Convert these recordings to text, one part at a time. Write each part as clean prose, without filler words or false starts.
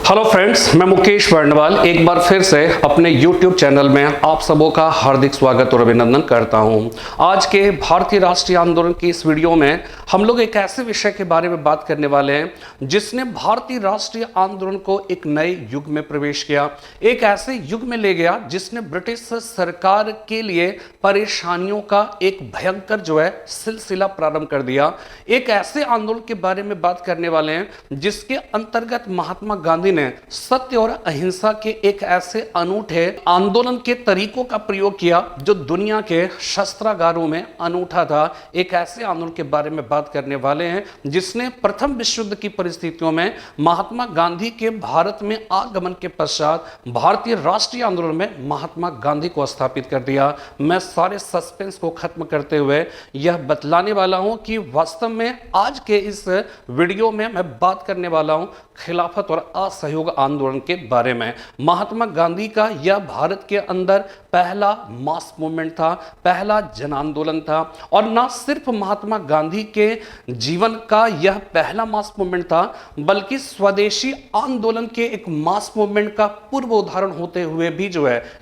Hello friends, मैं मुकेश वर्णवाल एक बार फिर से अपने YouTube चैनल में आप सबों का हार्दिक स्वागत और अभिनंदन करता हूं। आज के भारतीय राष्ट्रीय आंदोलन की इस वीडियो में हम लोग एक ऐसे विषय के बारे में बात करने वाले हैं जिसने भारतीय राष्ट्रीय आंदोलन को एक नए युग में प्रवेश किया, एक ऐसे युग में ले गया जिसने ब्रिटिश सरकार के लिए परेशानियों का एक भयंकर सिलसिला प्रारंभ कर दिया। एक ऐसे आंदोलन के बारे में बात करने वाले हैं जिसके अंतर्गत महात्मा गांधी ने सत्य और अहिंसा के एक ऐसे अनूठे आंदोलन के तरीकों का प्रयोग किया जो दुनिया के शस्त्रागारों में अनूठा था। एक ऐसे आंदोलन के बारे में बात करने वाले हैं जिसने प्रथम विश्व युद्ध की परिस्थितियों में महात्मा गांधी के भारत में आगमन के पश्चात भारतीय राष्ट्रीय आंदोलन में महात्मा गांधी को स्थापित कर दिया। मैं सारे सस्पेंस को खत्म करते हुए यह बतलाने वाला हूं कि वास्तव में आज के इस वीडियो में मैं बात करने वाला हूं खिलाफत और असहयोग आंदोलन के बारे में। महात्मा गांधी का यह भारत के अंदर पहला मास मूवमेंट था, पहला जन आंदोलन था, और ना सिर्फ महात्मा गांधी के जीवन का यह पहला मास मूवमेंट था बल्कि स्वदेशी आंदोलन के एक मास मूवमेंट का पूर्व उदाहरण होते हुए भी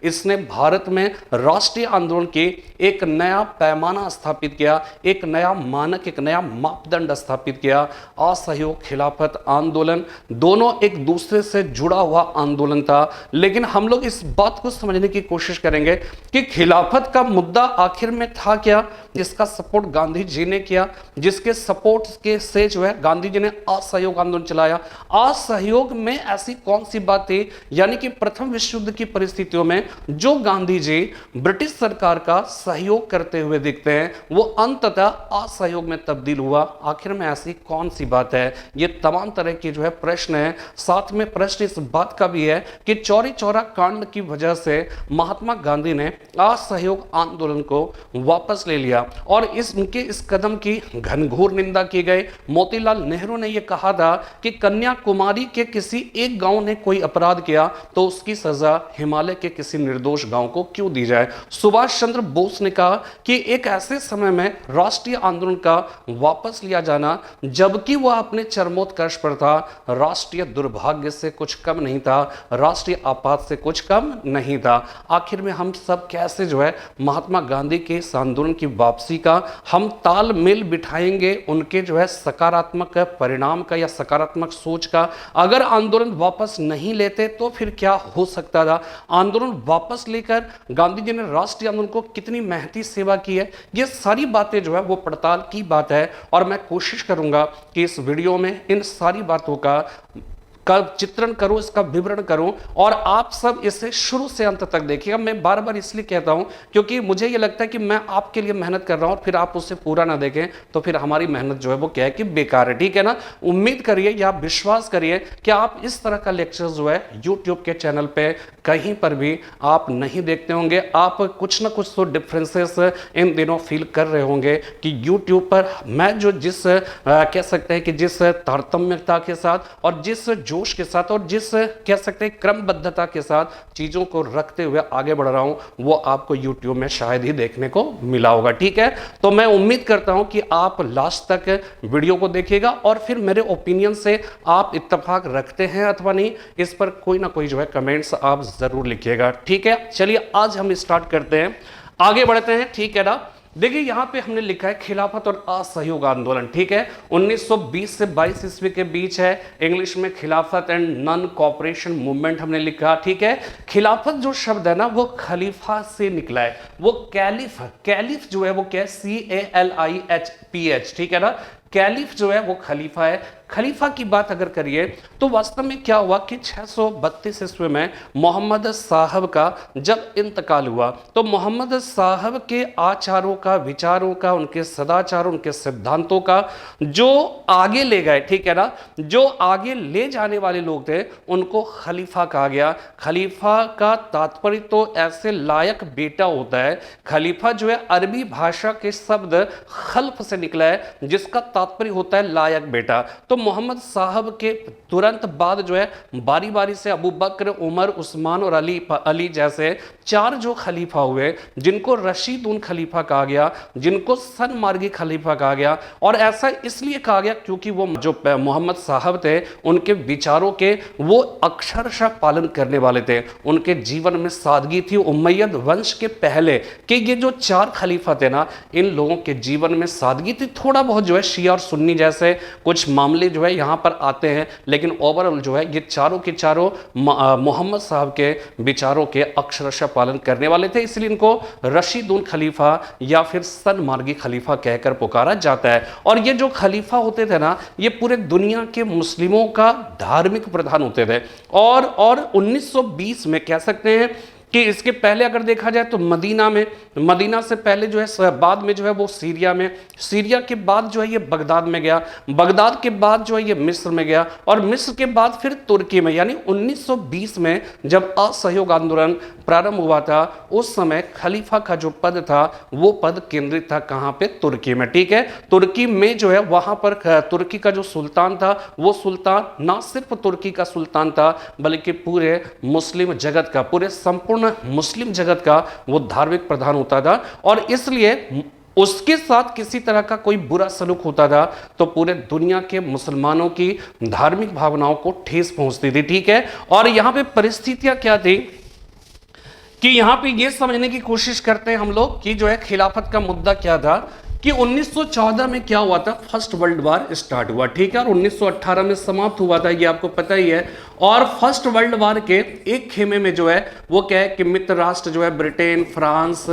इसने भारत में राष्ट्रीय आंदोलन की एक नया पैमाना स्थापित किया, एक नया मानक, एक नया मापदंड स्थापित किया। असहयोग खिलाफत आंदोलन दोनों एक दूसरे से जुड़ा हुआ आंदोलन था, लेकिन हम लोग इस बात को समझने की कोशिश करेंगे कि खिलाफत का मुद्दा आखिर में था क्या, जिसका सपोर्ट गांधी जी ने किया, जिसके सपोर्ट के से गांधी जी ने असहयोग आंदोलन चलाया। असहयोग में ऐसी कौन सी बात थी, यानी कि प्रथम विश्व युद्ध की परिस्थितियों में जो गांधी जी ब्रिटिश सरकार का सहयोग करते हुए दिखते हैं वो अंततः असहयोग में तब्दील हुआ। आखिर में ऐसी कौन सी बात है, ये तमाम तरह की प्रश्न है। साथ में प्रश्न इस बात का भी है कि चौरी चौरा कांड की वजह से महात्मा गांधी ने असहयोग आंदोलन को वापस ले लिया और उनके इस कदम की घनघोर निंदा की गई। मोतीलाल नेहरू ने यह कहा था कि कन्याकुमारी के किसी एक गांव ने कोई अपराध किया तो उसकी सजा हिमालय के किसी निर्दोष गांव को क्यों दी जाए। सुभाष चंद्र बोस ने कहा कि एक ऐसे समय में राष्ट्रीय आंदोलन का वापस लिया जाना जबकि वह अपने चरमोत्कर्ष पर था, राष्ट्रीय दुर्भाग्य से कुछ कम नहीं था, राष्ट्रीय आपात से कुछ कम नहीं था। आखिर में हम सब कैसे महात्मा गांधी के इस आंदोलन की वापसी का हम तालमेल बिठाएंगे, उनके सकारात्मक परिणाम का या सकारात्मक सोच का। अगर आंदोलन वापस नहीं लेते तो फिर क्या हो सकता था, आंदोलन वापस लेकर गांधी जी ने राष्ट्रीय आंदोलन को कितनी महती सेवा की है, ये सारी बातें वो पड़ताल की बात है। और मैं कोशिश करूंगा कि इस वीडियो में इन सारी बातों का चित्रण करूं, इसका विवरण करूं और आप सब इसे शुरू से अंत तक देखिएगा। मैं बार बार इसलिए कहता हूं क्योंकि मुझे यह लगता है कि मैं आपके लिए मेहनत कर रहा हूं और फिर आप उसे पूरा ना देखें तो फिर हमारी मेहनत वो क्या है कि बेकार है, ठीक है ना। उम्मीद करिए या विश्वास करिए कि आप इस तरह का लेक्चर यूट्यूब के चैनल पे कहीं पर भी आप नहीं देखते होंगे। आप कुछ ना कुछ तो डिफरेंसेस इन दिनों फील कर रहे होंगे कि यूट्यूब पर मैं जिस कह सकते हैं कि जिस तारतम्यता के साथ और जिस जोश के साथ और जिस कह सकते हैं क्रमबद्धता के साथ चीजों को रखते हुए आगे बढ़ रहा हूं वो आपको YouTube में शायद ही देखने को मिला होगा, ठीक है। तो मैं उम्मीद करता हूं कि आप लास्ट तक वीडियो को देखिएगा और फिर मेरे ओपिनियन से आप इत्तेफाक रखते हैं अथवा नहीं, इस पर कोई ना कोई कमेंट्स आप जरूर लिखिएगा, ठीक है। चलिए आज हम स्टार्ट करते हैं, आगे बढ़ते हैं, ठीक है ना। देखिए यहां पे हमने लिखा है खिलाफत और असहयोग आंदोलन, ठीक है। 1920 से 22 ईस्वी के बीच है, इंग्लिश में खिलाफत एंड नॉन कोऑपरेशन मूवमेंट हमने लिखा, ठीक है। खिलाफत जो शब्द है ना वो खलीफा से निकला है, वो कैलिफ वो क्या है CALIFPH, ठीक है ना। कैलिफ वो खलीफा है। खलीफा की बात अगर करिए तो वास्तव में क्या हुआ कि 632 ईस्वी में मोहम्मद साहब का जब इंतकाल हुआ तो मोहम्मद साहब के आचारों का, विचारों का, उनके सदाचारों, उनके सिद्धांतों का जो आगे ले गए, ठीक है ना, जो आगे ले जाने वाले लोग थे उनको खलीफा कहा गया। खलीफा का तात्पर्य तो ऐसे लायक बेटा होता है। खलीफा अरबी भाषा के शब्द खल्फ से निकला है जिसका तात्पर्य होता है लायक बेटा। तो मोहम्मद साहब के तुरंत बाद जो है बारी बारी से अबू बकर, उमर, उस्मान और अली जैसे 4 जो खलीफा हुए, जिनको रशीदुन खलीफा कहा गया, जिनको सनमार्गी खलीफा कहा गया। और ऐसा इसलिए कहा गया क्योंकि वो जो मोहम्मद साहब थे उनके विचारों के वो अक्षरशः पालन करने वाले थे। उनके जीवन में सादगी थी। उमैयद वंश के पहले कि ये जो 4 खलीफा थे ना, इन लोगों के जीवन में सादगी थी। थोड़ा बहुत जो है शिया और सुन्नी जैसे कुछ मामले जो है यहाँ पर आते हैं, लेकिन ओवरऑल जो है ये चारों के चारों मोहम्मद साहब के विचारों के अक्षरशः पालन करने वाले थे। इसलिए इनको रशीदुन खलीफा या फिर सनमार्गी खलीफा कहकर पुकारा जाता है। और ये जो खलीफा होते थे ना, ये पूरे दुनिया के मुस्लिमों का धार्मिक प्रधान होते थे। और 1920 में कह सकते हैं कि इसके पहले अगर देखा जाए तो मदीना से पहले जो है, बाद में जो है वो सीरिया में, सीरिया के बाद जो है ये बगदाद में गया, बगदाद के बाद जो है ये मिस्र में गया, और मिस्र के बाद फिर तुर्की में। यानी 1920 में जब असहयोग आंदोलन प्रारंभ हुआ था, उस समय खलीफा का जो पद था वो पद केंद्रित था कहां पे? तुर्की में। ठीक है, तुर्की में जो है वहां पर तुर्की का जो सुल्तान था, वो सुल्तान ना सिर्फ तुर्की का सुल्तान था बल्कि पूरे मुस्लिम जगत का, पूरे संपूर्ण मुस्लिम जगत का वो धार्मिक प्रधान होता था। और इसलिए उसके साथ किसी तरह का कोई बुरा सलूक होता था तो पूरे दुनिया के मुसलमानों की धार्मिक भावनाओं को ठेस पहुंचती थी। ठीक है, और यहां पे परिस्थितियां क्या थी कि यहां पे ये समझने की कोशिश करते हैं हम लोग कि जो है खिलाफत का मुद्दा क्या था, कि 1914 में क्या हुआ था? फर्स्ट वर्ल्ड वार स्टार्ट हुआ। ठीक है, और 1918 में समाप्त हुआ था, ये आपको पता ही है। और फर्स्ट वर्ल्ड वार के एक खेमे में जो है वो क्या है कि मित्र राष्ट्र जो है ब्रिटेन, फ्रांस,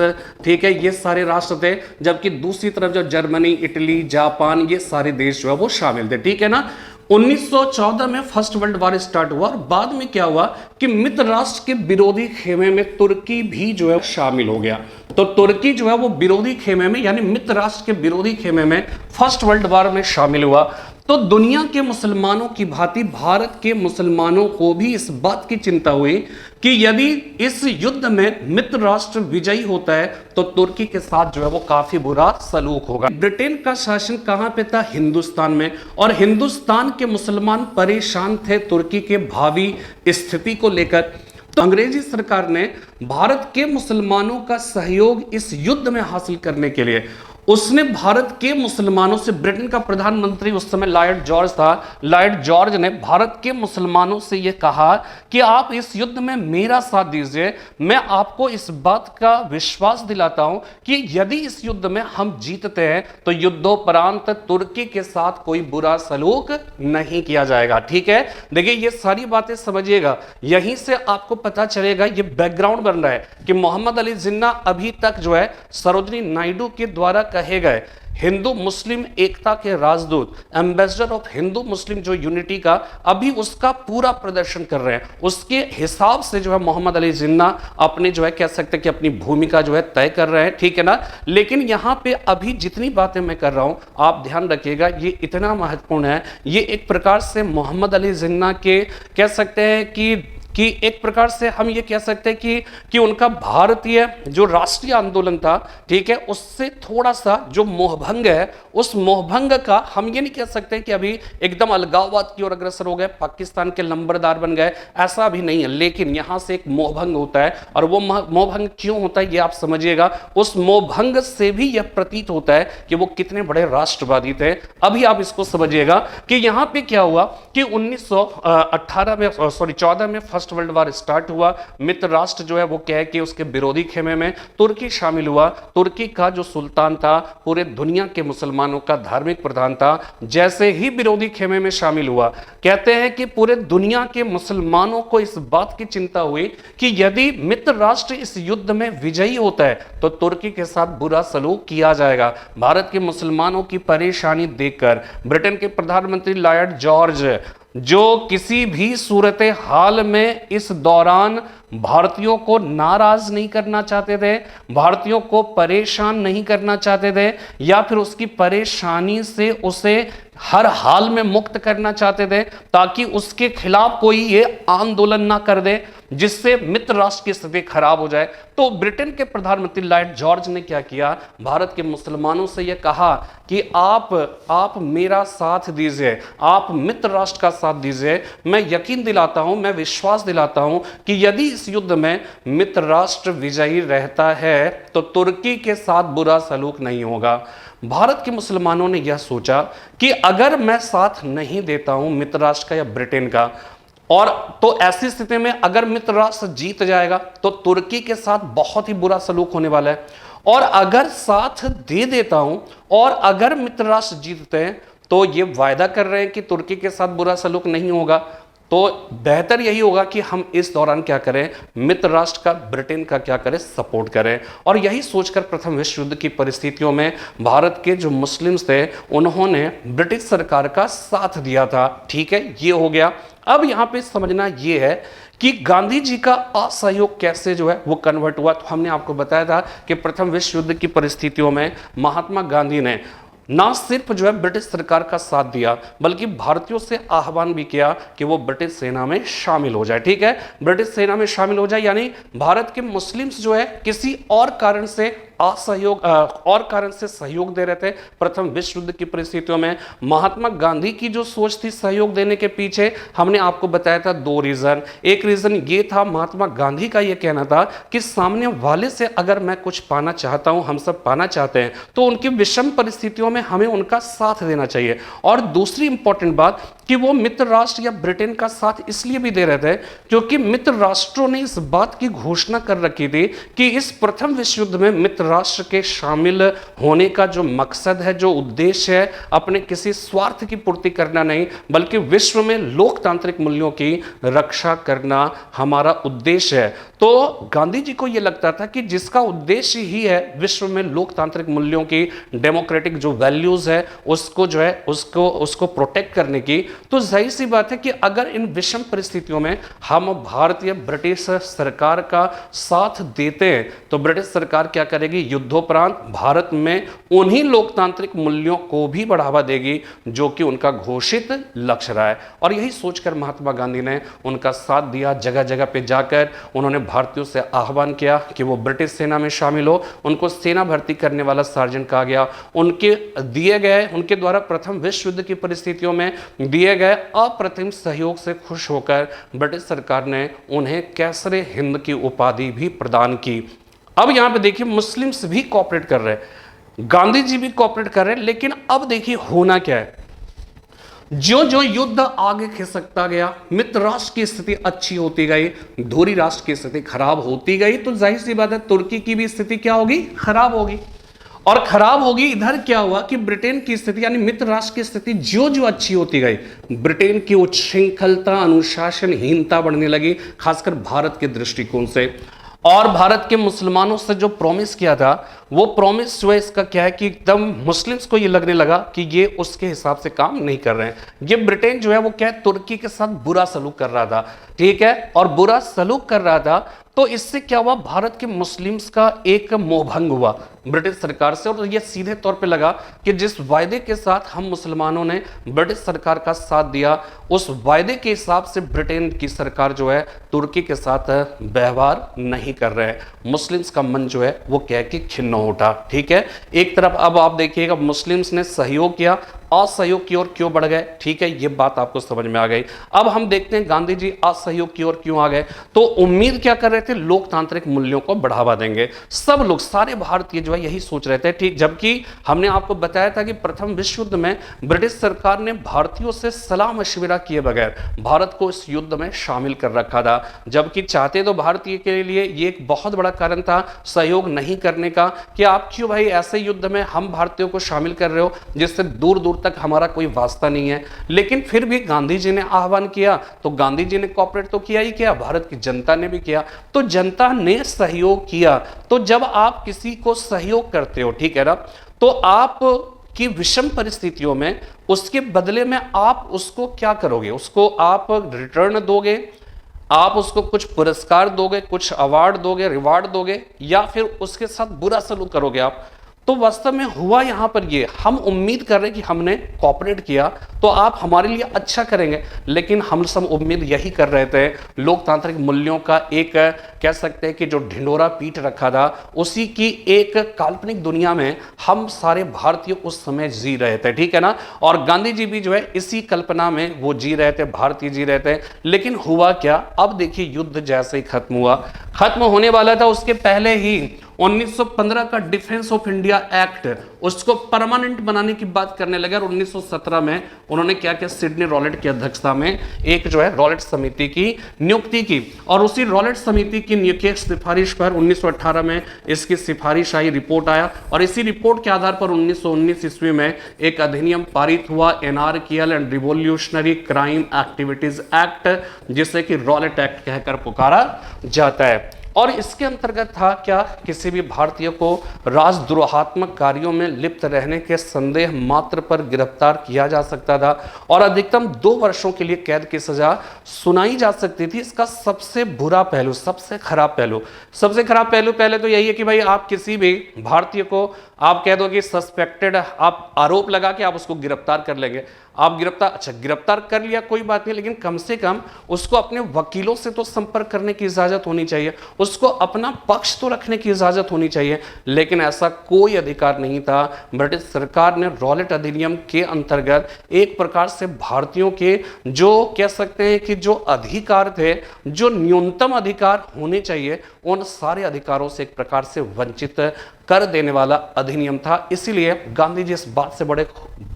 ठीक है, ये सारे राष्ट्र थे, जबकि दूसरी तरफ जो जर्मनी, इटली, जापान, ये सारे देश जो है वो शामिल थे। ठीक है ना, 1914 में फर्स्ट वर्ल्ड वार स्टार्ट हुआ। और बाद में क्या हुआ कि मित्र राष्ट्र के विरोधी खेमे में तुर्की भी जो है शामिल हो गया। तो तुर्की जो है वो विरोधी खेमे में, यानी मित्र राष्ट्र के विरोधी खेमे में फर्स्ट वर्ल्ड वार में शामिल हुआ। तो दुनिया के मुसलमानों की भांति भारत के मुसलमानों को भी इस बात की चिंता हुई कि यदि इस युद्ध में मित्र राष्ट्र विजयी होता है तो तुर्की के साथ जो है वो काफी बुरा सलूक होगा। ब्रिटेन का शासन कहां पे था? हिंदुस्तान में। और हिंदुस्तान के मुसलमान परेशान थे तुर्की के भावी स्थिति को लेकर। तो अंग्रेजी सरकार ने भारत के मुसलमानों का सहयोग इस युद्ध में हासिल करने के लिए उसने भारत के मुसलमानों से, ब्रिटेन का प्रधानमंत्री उस समय लॉर्ड जॉर्ज था, लॉर्ड जॉर्ज ने भारत के मुसलमानों से यह कहा कि आप इस युद्ध में मेरा साथ दीजिए। मैं आपको इस बात का विश्वास दिलाता हूं कि यदि इस युद्ध में हम जीतते हैं तो युद्धोपरांत तुर्की के साथ कोई बुरा सलूक नहीं किया जाएगा। ठीक है, देखिए ये सारी बातें समझिएगा, यहीं से आपको पता चलेगा, ये बैकग्राउंड बन रहा है कि मोहम्मद अली जिन्ना अभी तक जो है सरोजिनी नायडू के द्वारा कहे गए हिंदू मुस्लिम एकता के राजदूत, एम्बेसडर ऑफ हिंदू मुस्लिम जो यूनिटी का, अभी उसका पूरा प्रदर्शन कर रहे हैं। उसके हिसाब से जो है मोहम्मद अली जिन्ना अपने जो है कह सकते हैं कि अपनी भूमिका जो है तय कर रहे हैं। ठीक है ना, लेकिन यहां पे अभी जितनी बातें मैं कर रहा हूं आप ध्यान रखिएगा, ये इतना महत्वपूर्ण है। ये एक प्रकार से मोहम्मद अली जिन्ना के कह सकते हैं कि एक प्रकार से हम ये कह सकते हैं कि उनका भारतीय जो राष्ट्रीय आंदोलन था, ठीक है, उससे थोड़ा सा जो मोहभंग है, उस मोहभंग का हम ये नहीं कह सकते कि अभी एकदम अलगाववाद की ओर अग्रसर हो गए, पाकिस्तान के लंबरदार बन गए, ऐसा भी नहीं है। लेकिन यहां से एक मोहभंग होता है, और वो मोहभंग क्यों होता है ये आप समझिएगा। उस मोहभंग से भी यह प्रतीत होता है कि वो कितने बड़े राष्ट्रवादी थे। अभी आप इसको समझिएगा कि यहां पे क्या हुआ कि 1914 में फर्स्ट वर्ल्ड वार स्टार्ट हुआ। मित्र राष्ट्र जो है वो क्या है कि उसके विरोधी खेमे में तुर्की शामिल हुआ। तुर्की का जो सुल्तान था पूरे दुनिया के मुसलमानों का धार्मिक प्रधान था। जैसे ही विरोधी खेमे में शामिल हुआ, कहते हैं कि पूरे दुनिया के मुसलमानों को इस बात की चिंता हुई कि यदि मित्र राष्ट्र इस युद्ध में विजयी होता है तो तुर्की के साथ बुरा सलूक किया जाएगा। भारत के मुसलमानों की परेशानी देखकर ब्रिटेन के प्रधानमंत्री लॉर्ड जॉर्ज, जो किसी भी सूरत हाल में इस दौरान भारतीयों को नाराज नहीं करना चाहते थे, भारतीयों को परेशान नहीं करना चाहते थे, या फिर उसकी परेशानी से उसे हर हाल में मुक्त करना चाहते थे ताकि उसके खिलाफ कोई ये आंदोलन ना कर दे जिससे मित्र राष्ट्र की स्थिति खराब हो जाए। तो ब्रिटेन के प्रधानमंत्री लॉर्ड जॉर्ज ने क्या किया, भारत के मुसलमानों से यह कहा कि आप मेरा साथ दीजिए, आप मित्र राष्ट्र का साथ दीजिए। मैं यकीन दिलाता हूं, मैं विश्वास दिलाता हूं कि यदि इस युद्ध में मित्र राष्ट्र विजयी रहता है तो तुर्की के साथ बुरा सलूक नहीं होगा। भारत के मुसलमानों ने यह सोचा कि अगर मैं साथ नहीं देता हूं मित्र राष्ट्र का या ब्रिटेन का, और तो ऐसी स्थिति में अगर मित्र राष्ट्र जीत जाएगा तो तुर्की के साथ बहुत ही बुरा सलूक होने वाला है, और अगर साथ दे देता हूं और अगर मित्र राष्ट्र जीतते हैं तो ये वायदा कर रहे हैं कि तुर्की के साथ बुरा सलूक नहीं होगा। तो बेहतर यही होगा कि हम इस दौरान क्या करें, मित्र राष्ट्र का, ब्रिटेन का क्या करें, सपोर्ट करें। और यही सोचकर प्रथम विश्व युद्ध की परिस्थितियों में भारत के जो मुस्लिम्स थे उन्होंने ब्रिटिश सरकार का साथ दिया था। ठीक है, ये हो गया। अब यहां पे समझना ये है कि गांधी जी का असहयोग कैसे जो है वो कन्वर्ट हुआ। तो हमने आपको बताया था कि प्रथम विश्व युद्ध की परिस्थितियों में महात्मा गांधी ने ना सिर्फ जो है ब्रिटिश सरकार का साथ दिया बल्कि भारतीयों से आह्वान भी किया कि वो ब्रिटिश सेना में शामिल हो जाए। ठीक है, ब्रिटिश सेना में शामिल हो जाए, यानी भारत के मुस्लिम्स जो है किसी और कारण से असहयोग और कारण से सहयोग दे रहे थे। प्रथम विश्व युद्ध की परिस्थितियों में महात्मा गांधी की जो सोच थी सहयोग देने के पीछे, हमने आपको बताया था दो रीजन। एक रीजन ये था, महात्मा गांधी का ये कहना था कि सामने वाले से अगर मैं कुछ पाना चाहता हूं, हम सब पाना चाहते हैं, तो उनकी विषम परिस्थितियों में हमें उनका साथ देना चाहिए। और दूसरी इंपॉर्टेंट बात कि वो मित्र राष्ट्र या ब्रिटेन का साथ इसलिए भी दे रहे थे क्योंकि मित्र राष्ट्रों ने इस बात की घोषणा कर रखी थी कि इस प्रथम विश्व युद्ध में मित्र राष्ट्र के शामिल होने का जो मकसद है, जो उद्देश्य है, अपने किसी स्वार्थ की पूर्ति करना नहीं बल्कि विश्व में लोकतांत्रिक मूल्यों की रक्षा करना हमारा उद्देश्य है। तो गांधी जी को यह लगता था कि जिसका उद्देश्य ही है विश्व में लोकतांत्रिक मूल्यों की, डेमोक्रेटिक जो वैल्यूज है उसको जो है उसको प्रोटेक्ट करने की, तो जाहिर सी बात है कि अगर इन विषम परिस्थितियों में हम भारतीय ब्रिटिश सरकार का साथ देते हैं तो ब्रिटिश सरकार क्या करेगी, युद्धोपरांत भारत में उन्हीं लोकतांत्रिक मूल्यों को भी बढ़ावा देगी जो कि उनका घोषित लक्ष्य रहा है। और यही सोचकर महात्मा गांधी ने उनका साथ दिया। जगह जगह पे जाकर उन्होंने भारतीयों से आह्वान किया कि वो ब्रिटिश सेना में शामिल हो। उनको सेना भर्ती करने वाला सार्जेंट कहा गया। उनके द्वारा प्रथम विश्व युद्ध की परिस्थितियों में दिए गए अप्रतिम सहयोग से खुश होकर ब्रिटिश सरकार ने उन्हें कैसरे हिंद की उपाधि भी प्रदान की। अब यहां पे देखिए मुस्लिम्स भी कोऑपरेट कर रहे हैं, गांधी जी भी कोऑपरेट कर रहे हैं, लेकिन अब देखिए होना क्या है, जो जो युद्ध आगे खिसकता गया, मित्र राष्ट्र की स्थिति अच्छी होती गई, धुरी राष्ट्र की स्थिति खराब होती गई, तो जाहिर सी बात है तुर्की की भी स्थिति क्या होगी, खराब होगी। और खराब होगी, इधर क्या हुआ कि ब्रिटेन की स्थिति यानी मित्र राष्ट्र की स्थिति जो जो अच्छी होती गई, ब्रिटेन की उच्छृंखलता, अनुशासनहीनता बढ़ने लगी, खासकर भारत के दृष्टिकोण से। और भारत के मुसलमानों से जो प्रॉमिस किया था वो प्रॉमिस जो है इसका क्या है कि एकदम मुस्लिम्स को ये लगने लगा कि ये उसके हिसाब से काम नहीं कर रहे हैं। ये ब्रिटेन जो है वो क्या है, तुर्की के साथ बुरा सलूक कर रहा था। ठीक है, और बुरा सलूक कर रहा था तो इससे क्या हुआ, भारत के मुस्लिम्स का एक मोहभंग हुआ ब्रिटिश सरकार से। और ये सीधे तौर पे लगा कि जिस वायदे के साथ हम मुसलमानों ने ब्रिटिश सरकार का साथ दिया, उस वायदे के हिसाब से ब्रिटेन की सरकार जो है तुर्की के साथ व्यवहार नहीं कर रहे हैं। मुस्लिम्स का मन जो है वो क्या कि खिन्न उठा। ठीक है, एक तरफ अब आप देखिएगा मुस्लिम्स ने सहयोग किया, असहयोग की ओर क्यों बढ़ गए। ठीक है, ये बात आपको समझ में आ गई। अब हम देखते हैं गांधी जी असहयोग की ओर क्यों आ गए। तो उम्मीद क्या कर रहे थे, लोकतांत्रिक मूल्यों को बढ़ावा देंगे। सब लोग, सारे भारतीय जो है यही सोच रहे थे। ठीक, जबकि हमने आपको बताया था कि प्रथम विश्व युद्ध में ब्रिटिश सरकार ने भारतीयों से सलाह मशविरा किए बगैर भारत को इस युद्ध में शामिल कर रखा था। जबकि चाहते तो भारतीय के लिए ये एक बहुत बड़ा कारण था सहयोग नहीं करने का कि आप क्यों भाई ऐसे युद्ध में हम भारतीयों को शामिल कर रहे हो जिससे दूर दूर तक हमारा कोई वास्ता नहीं है। लेकिन फिर भी गांधी जी ने आह्वान किया तो गांधी जी ने कोऑपरेट तो किया ही किया, भारत की जनता ने भी किया। तो जनता ने सहयोग किया। तो जब आप किसी को सहयोग करते हो, ठीक है ना, तो आप की विषम परिस्थितियों में उसके बदले में आप उसको क्या करोगे, उसको आप रिटर्न दोगे, आप उसको कुछ पुरस्कार दोगे, कुछ अवार्ड दोगे, रिवार्ड दोगे, या फिर उसके साथ बुरा सलूक करोगे आप। तो वास्तव में हुआ यहां पर ये, हम उम्मीद कर रहे हैं कि हमने कॉपरेट किया तो आप हमारे लिए अच्छा करेंगे, लेकिन हम सब उम्मीद यही कर रहे थे, लोकतांत्रिक मूल्यों का एक कह सकते हैं कि जो ढिंडोरा पीट रखा था, उसी की एक काल्पनिक दुनिया में हम सारे भारतीय उस समय जी रहे थे, ठीक है ना। और गांधी जी भी जो है इसी कल्पना में वो जी रहे थे, भारतीय जी रहे थे। लेकिन हुआ क्या, अब देखिए युद्ध जैसे ही खत्म हुआ, खत्म होने वाला था, उसके पहले ही 1915 का डिफेंस ऑफ इंडिया एक्ट, उसको परमानेंट बनाने की बात करने लगे। और 1917 में उन्होंने क्या किया, सिडनी रॉलेट की अध्यक्षता में एक जो है रॉलेट समिति की नियुक्ति की, और उसी रॉलेट समिति की नियुक्ति की सिफारिश पर 1918 में इसकी सिफारिश आई, रिपोर्ट आया, और इसी रिपोर्ट के आधार पर 1919 ईस्वी में एक अधिनियम पारित हुआ, anarchical and revolutionary crime activities act, जिसे कि रॉलेट एक्ट कहकर पुकारा जाता है। और इसके अंतर्गत था क्या, किसी भी भारतीय को राजद्रोहात्मक कार्यों में लिप्त रहने के संदेह मात्र पर गिरफ्तार किया जा सकता था और अधिकतम 2 वर्षों के लिए कैद की सजा सुनाई जा सकती थी। इसका सबसे बुरा पहलू, सबसे खराब पहलू पहले तो यही है कि भाई आप किसी भी भारतीय को आप कह दो कि सस्पेक्टेड, आप आरोप लगा के आप उसको गिरफ्तार कर लेंगे, आप गिरफ्तार कर लिया कोई बात नहीं, लेकिन कम से कम उसको अपने वकीलों से तो संपर्क करने की इजाजत होनी चाहिए, उसको अपना पक्ष तो रखने की इजाजत होनी चाहिए। लेकिन ऐसा कोई अधिकार नहीं था। ब्रिटिश सरकार ने रॉलेट अधिनियम के अंतर्गत एक प्रकार से भारतीयों के जो कह सकते हैं कि जो अधिकार थे, जो न्यूनतम अधिकार होने चाहिए, उन सारे अधिकारों से एक प्रकार से वंचित कर देने वाला अधिनियम था। इसीलिए गांधी जी इस बात से बड़े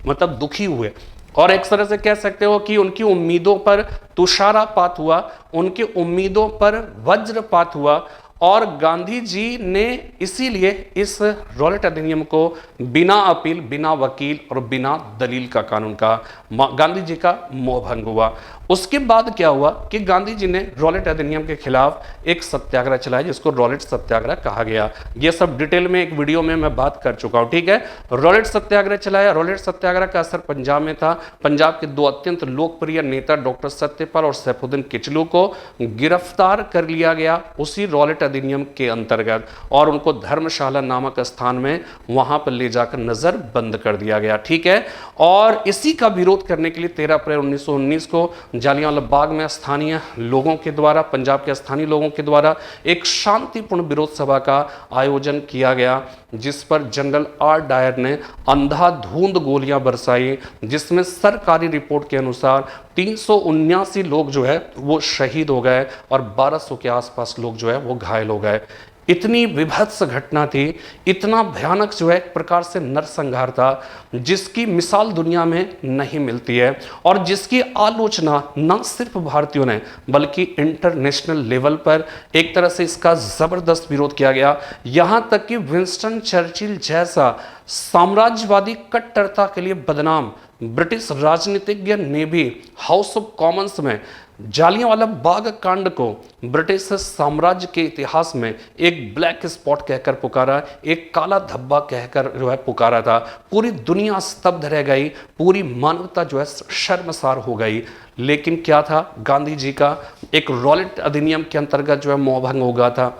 दुखी हुए और एक तरह से कह सकते हो कि उनकी उम्मीदों पर तुषारापात हुआ, उनकी उम्मीदों पर वज्रपात हुआ, और गांधी जी ने इसीलिए इस रॉलेट अधिनियम को बिना अपील, बिना वकील और बिना दलील का कानून का गांधी जी का मोहभंग हुआ। उसके बाद क्या हुआ कि गांधी जी ने रॉलेट अधिनियम के खिलाफ एक सत्याग्रह चलाया, जिसको रॉलेट सत्याग्रह कहा गया। ये सब डिटेल में एक वीडियो में मैं बात कर चुका हूं, ठीक है। रॉलेट सत्याग्रह चलाया। रॉलेट सत्याग्रह का असर पंजाब में था। पंजाब के 2 अत्यंत लोकप्रिय नेता डॉक्टर सत्यपाल और सैफुद्दीन किचलू को गिरफ्तार कर लिया गया उसी रॉलेट अधिनियम के अंतर्गत, और उनको धर्मशाला नामक स्थान में वहां पर ले जाकर नजर बंद कर दिया गया, ठीक है। और इसी का विरोध करने के लिए 13 अप्रैल 1919 को जालियांवाला बाग में स्थानीय लोगों के द्वारा, पंजाब के स्थानीय लोगों के द्वारा एक शांतिपूर्ण विरोध सभा का आयोजन किया गया, जिस पर जनरल आर डायर ने अंधाधुंध गोलियां बरसाई, जिसमें सरकारी रिपोर्ट के अनुसार 379 लोग जो है वो शहीद हो गए और 1200 के आसपास लोग जो है वो घायल हो गए। इतनी विभत्स घटना थी, इतना भयानक जो है एक प्रकार से नरसंहार था, जिसकी मिसाल दुनिया में नहीं मिलती है, और जिसकी आलोचना न सिर्फ भारतीयों ने बल्कि इंटरनेशनल लेवल पर एक तरह से इसका जबरदस्त विरोध किया गया। यहां तक कि विंस्टन चर्चिल जैसा साम्राज्यवादी कट्टरता के लिए बदनाम ब्रिटिश राजनीतिज्ञ ने भी हाउस ऑफ कॉमन्स में जालियांवाला बाग कांड को ब्रिटिश साम्राज्य के इतिहास में एक ब्लैक स्पॉट कहकर पुकारा, एक काला धब्बा कहकर जो है पुकारा था। पूरी दुनिया स्तब्ध रह गई, पूरी मानवता जो है शर्मसार हो गई। लेकिन क्या था, गांधी जी का एक रॉलेट अधिनियम के अंतर्गत जो है मोहभंग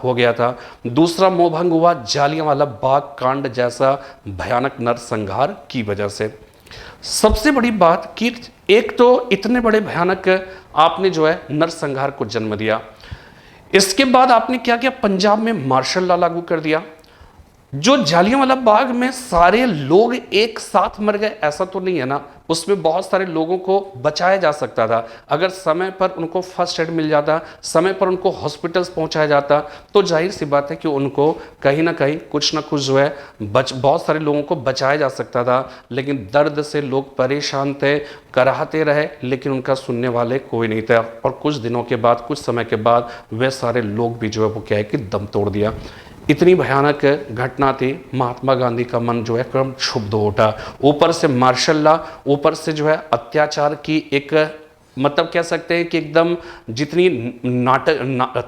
हो गया था। दूसरा मोहभंग हुआ जालियांवाला बाग कांड जैसा भयानक नरसंहार की वजह से। सबसे बड़ी बात कि एक तो इतने बड़े भयानक आपने जो है नरसंहार को जन्म दिया, इसके बाद आपने क्या किया, पंजाब में मार्शल लॉ लागू कर दिया। जो जालियांवाला बाग में सारे लोग एक साथ मर गए ऐसा तो नहीं है ना, उसमें बहुत सारे लोगों को बचाया जा सकता था। अगर समय पर उनको फर्स्ट एड मिल जाता, समय पर उनको हॉस्पिटल्स पहुंचाया जाता, तो जाहिर सी बात है कि उनको कहीं ना कहीं कुछ ना कुछ जो है बहुत सारे लोगों को बचाया जा सकता था। लेकिन दर्द से लोग परेशान थे, कराहते रहे, लेकिन उनका सुनने वाले कोई नहीं था। और कुछ दिनों के बाद, कुछ समय के बाद वे सारे लोग भी जो है वो क्या है कि दम तोड़ दिया। इतनी भयानक घटना थी, महात्मा गांधी का मन जो है क्रम क्षुब्ध हो उठा। ऊपर से मार्शल लॉ, ऊपर से जो है अत्याचार की एक मतलब कह सकते हैं कि एकदम जितनी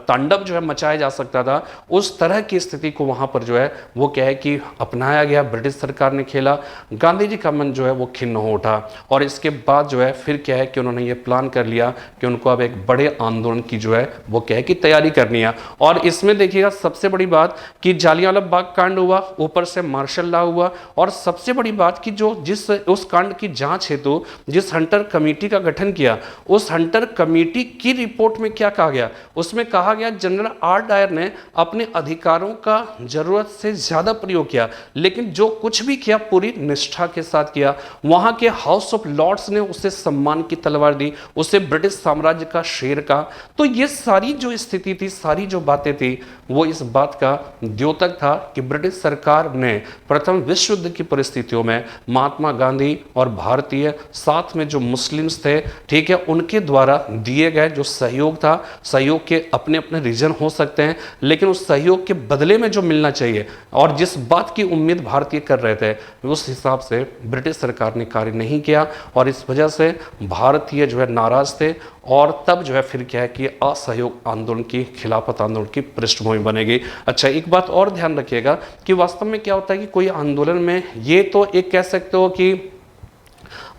तांडव जो है मचाया जा सकता था, उस तरह की स्थिति को वहां पर जो है वो क्या है कि अपनाया गया, ब्रिटिश सरकार ने खेला। गांधी जी का मन जो है वो खिन्न हो उठा और इसके बाद जो है फिर क्या है कि उन्होंने ये प्लान कर लिया कि उनको अब एक बड़े आंदोलन की जो है वो क्या है कि तैयारी करनी है। और इसमें देखिएगा सबसे बड़ी बात कि जालियांवाला बाग कांड हुआ, ऊपर से मार्शल लॉ हुआ, और सबसे बड़ी बात कि जो जिस उस कांड की जांच हेतु जिस हंटर कमेटी का गठन किया, उस हंटर कमेटी की रिपोर्ट में क्या कहा गया, उसमें कहा गया जनरल आर डायर ने अपने अधिकारों का जरूरत से ज्यादा प्रयोग किया, लेकिन जो कुछ भी किया पूरी निष्ठा के साथ किया। वहां के हाउस ऑफ लॉर्ड्स ने उसे सम्मान की तलवार दी, उसे ब्रिटिश साम्राज्य का शेर कहा। तो ये सारी जो स्थिति थी, सारी जो बातें थी, वो इस बात का द्योतक था कि ब्रिटिश सरकार ने प्रथम विश्व युद्ध की परिस्थितियों में महात्मा गांधी और भारतीय साथ में जो मुस्लिम्स थे, ठीक है, उनके द्वारा दिए गए जो सहयोग था, सहयोग के अपने अपने रीजन हो सकते हैं, लेकिन उस सहयोग के बदले में जो मिलना चाहिए और जिस बात की उम्मीद भारतीय कर रहे थे, उस हिसाब से ब्रिटिश सरकार ने कार्य नहीं किया और इस वजह से भारतीय जो है नाराज थे। और तब जो है फिर क्या है कि असहयोग आंदोलन की, खिलाफत आंदोलन की पृष्ठभूमि बनेगी। अच्छा, एक बात और ध्यान रखिएगा कि वास्तव में क्या होता है कि कोई आंदोलन में, ये तो एक कह सकते हो कि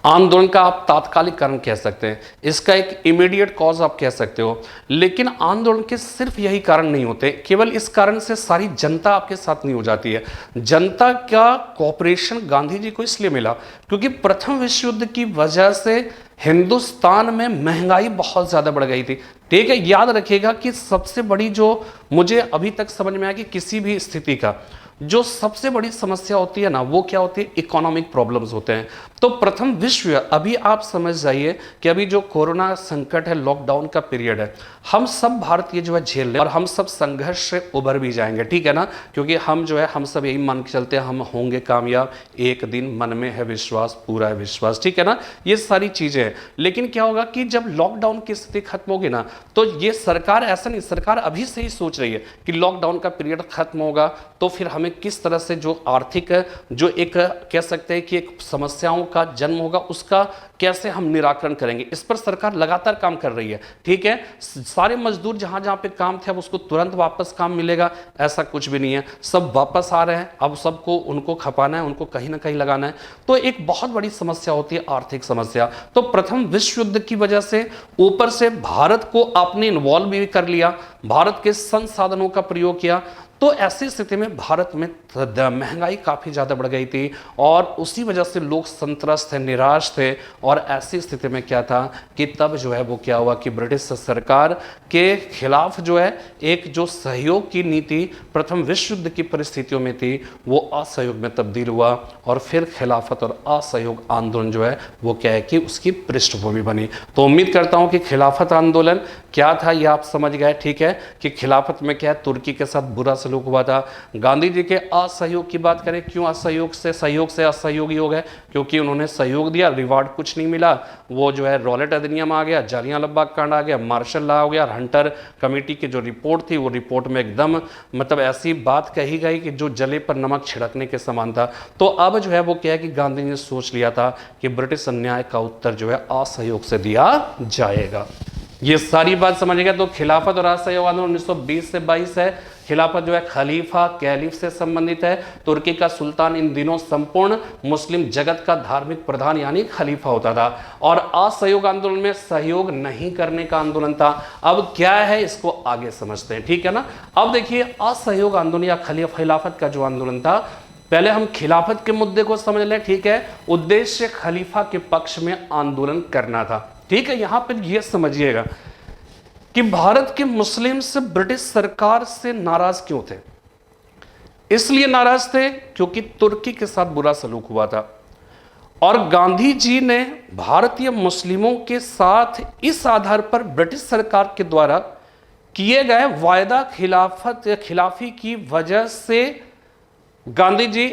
आंदोलन का आप तात्कालिक कारण कह सकते हैं, इसका एक इमीडिएट कॉज आप कह सकते हो, लेकिन आंदोलन के सिर्फ यही कारण नहीं होते। केवल इस कारण से सारी जनता आपके साथ नहीं हो जाती है। जनता का कोऑपरेशन गांधी जी को इसलिए मिला क्योंकि प्रथम विश्व युद्ध की वजह से हिंदुस्तान में महंगाई बहुत ज्यादा बढ़ गई थी। ठीक है, याद रखिएगा कि सबसे बड़ी जो मुझे अभी तक समझ में आया कि किसी भी स्थिति का जो सबसे बड़ी समस्या होती है ना, वो क्या होती है, इकोनॉमिक प्रॉब्लम्स होते हैं। तो प्रथम विश्व, अभी आप समझ जाइए कि अभी जो कोरोना संकट है, लॉकडाउन का पीरियड है, हम सब भारतीय जो है झेल रहे हैं और हम सब संघर्ष से उभर भी जाएंगे, ठीक है ना, क्योंकि हम जो है हम सब यही मान के चलते हैं, हम होंगे कामयाब, एक दिन मन में है विश्वास, पूरा है विश्वास, ठीक है ना, ये सारी चीजें हैं। लेकिन क्या होगा कि जब लॉकडाउन की स्थिति खत्म होगी ना, तो ये सरकार ऐसा नहीं, सरकार अभी से ही सोच रही है कि लॉकडाउन का पीरियड खत्म होगा तो फिर हमें किस तरह से जो आर्थिक, जो एक कह सकते हैं कि एक समस्याओं का जन्म होगा, उसका कैसे हम निराकरण करेंगे, इस पर सरकार लगातार काम कर रही है। ठीक है, सारे मजदूर जहां जहां पे काम थे अब उसको तुरंत वापस काम मिलेगा, ऐसा कुछ भी नहीं है, सब वापस आ रहे हैं, अब सबको उनको खपाना है, उनको कहीं ना कहीं लगाना है। तो एक बहुत बड़ी समस्या होती है आर्थिक समस्या। तो प्रथम विश्व युद्ध की वजह से ऊपर से भारत को आपने इन्वॉल्व भी कर लिया, भारत के संसाधनों का प्रयोग किया, तो ऐसी स्थिति में भारत में महंगाई काफ़ी ज़्यादा बढ़ गई थी और उसी वजह से लोग संत्रस्त थे, निराश थे। और ऐसी स्थिति में क्या था कि तब जो है वो क्या हुआ कि ब्रिटिश सरकार के खिलाफ जो है एक जो सहयोग की नीति प्रथम विश्व युद्ध की परिस्थितियों में थी, वो असहयोग में तब्दील हुआ और फिर खिलाफत और असहयोग आंदोलन जो है वो क्या है कि उसकी पृष्ठभूमि बनी। तो उम्मीद करता हूँ कि खिलाफत आंदोलन क्या था ये आप समझ गए। ठीक है, कि खिलाफत में क्या है, तुर्की के साथ बुरा सलूक हुआ था। गांधी जी के असहयोग की बात करें, क्यों असहयोग से सहयोग से असहयोगी हो गए, क्योंकि उन्होंने सहयोग दिया, रिवार्ड कुछ नहीं मिला, वो जो है रॉलेट अधिनियम आ गया, जालियांवाला बाग कांड आ गया, मार्शल लॉ हो गया, हंटर कमेटी की जो रिपोर्ट थी वो रिपोर्ट में एकदम मतलब ऐसी बात कही गई कि जो जले पर नमक छिड़कने के समान था। तो अब जो है वो क्या है कि गांधी जी ने सोच लिया था कि ब्रिटिश अन्याय का उत्तर जो है असहयोग से दिया जाएगा। ये सारी बात समझिएगा। तो खिलाफत और असहयोग आंदोलन 1920 से 22 है। खिलाफत जो है खलीफा कैलिफ से संबंधित है। तुर्की का सुल्तान इन दिनों संपूर्ण मुस्लिम जगत का धार्मिक प्रधान यानी खलीफा होता था। और असहयोग आंदोलन में सहयोग नहीं करने का आंदोलन था। अब क्या है इसको आगे समझते हैं, ठीक है ना। अब देखिए असहयोग आंदोलन या खिलाफत का जो आंदोलन था, पहले हम खिलाफत के मुद्दे को समझ लें। ठीक है, उद्देश्य खलीफा के पक्ष में आंदोलन करना था। ठीक है, यहां पर यह समझिएगा कि भारत के मुस्लिम्स ब्रिटिश सरकार से नाराज क्यों थे। इसलिए नाराज थे क्योंकि तुर्की के साथ बुरा सलूक हुआ था और गांधी जी ने भारतीय मुस्लिमों के साथ इस आधार पर ब्रिटिश सरकार के द्वारा किए गए वायदा खिलाफी की वजह से गांधी जी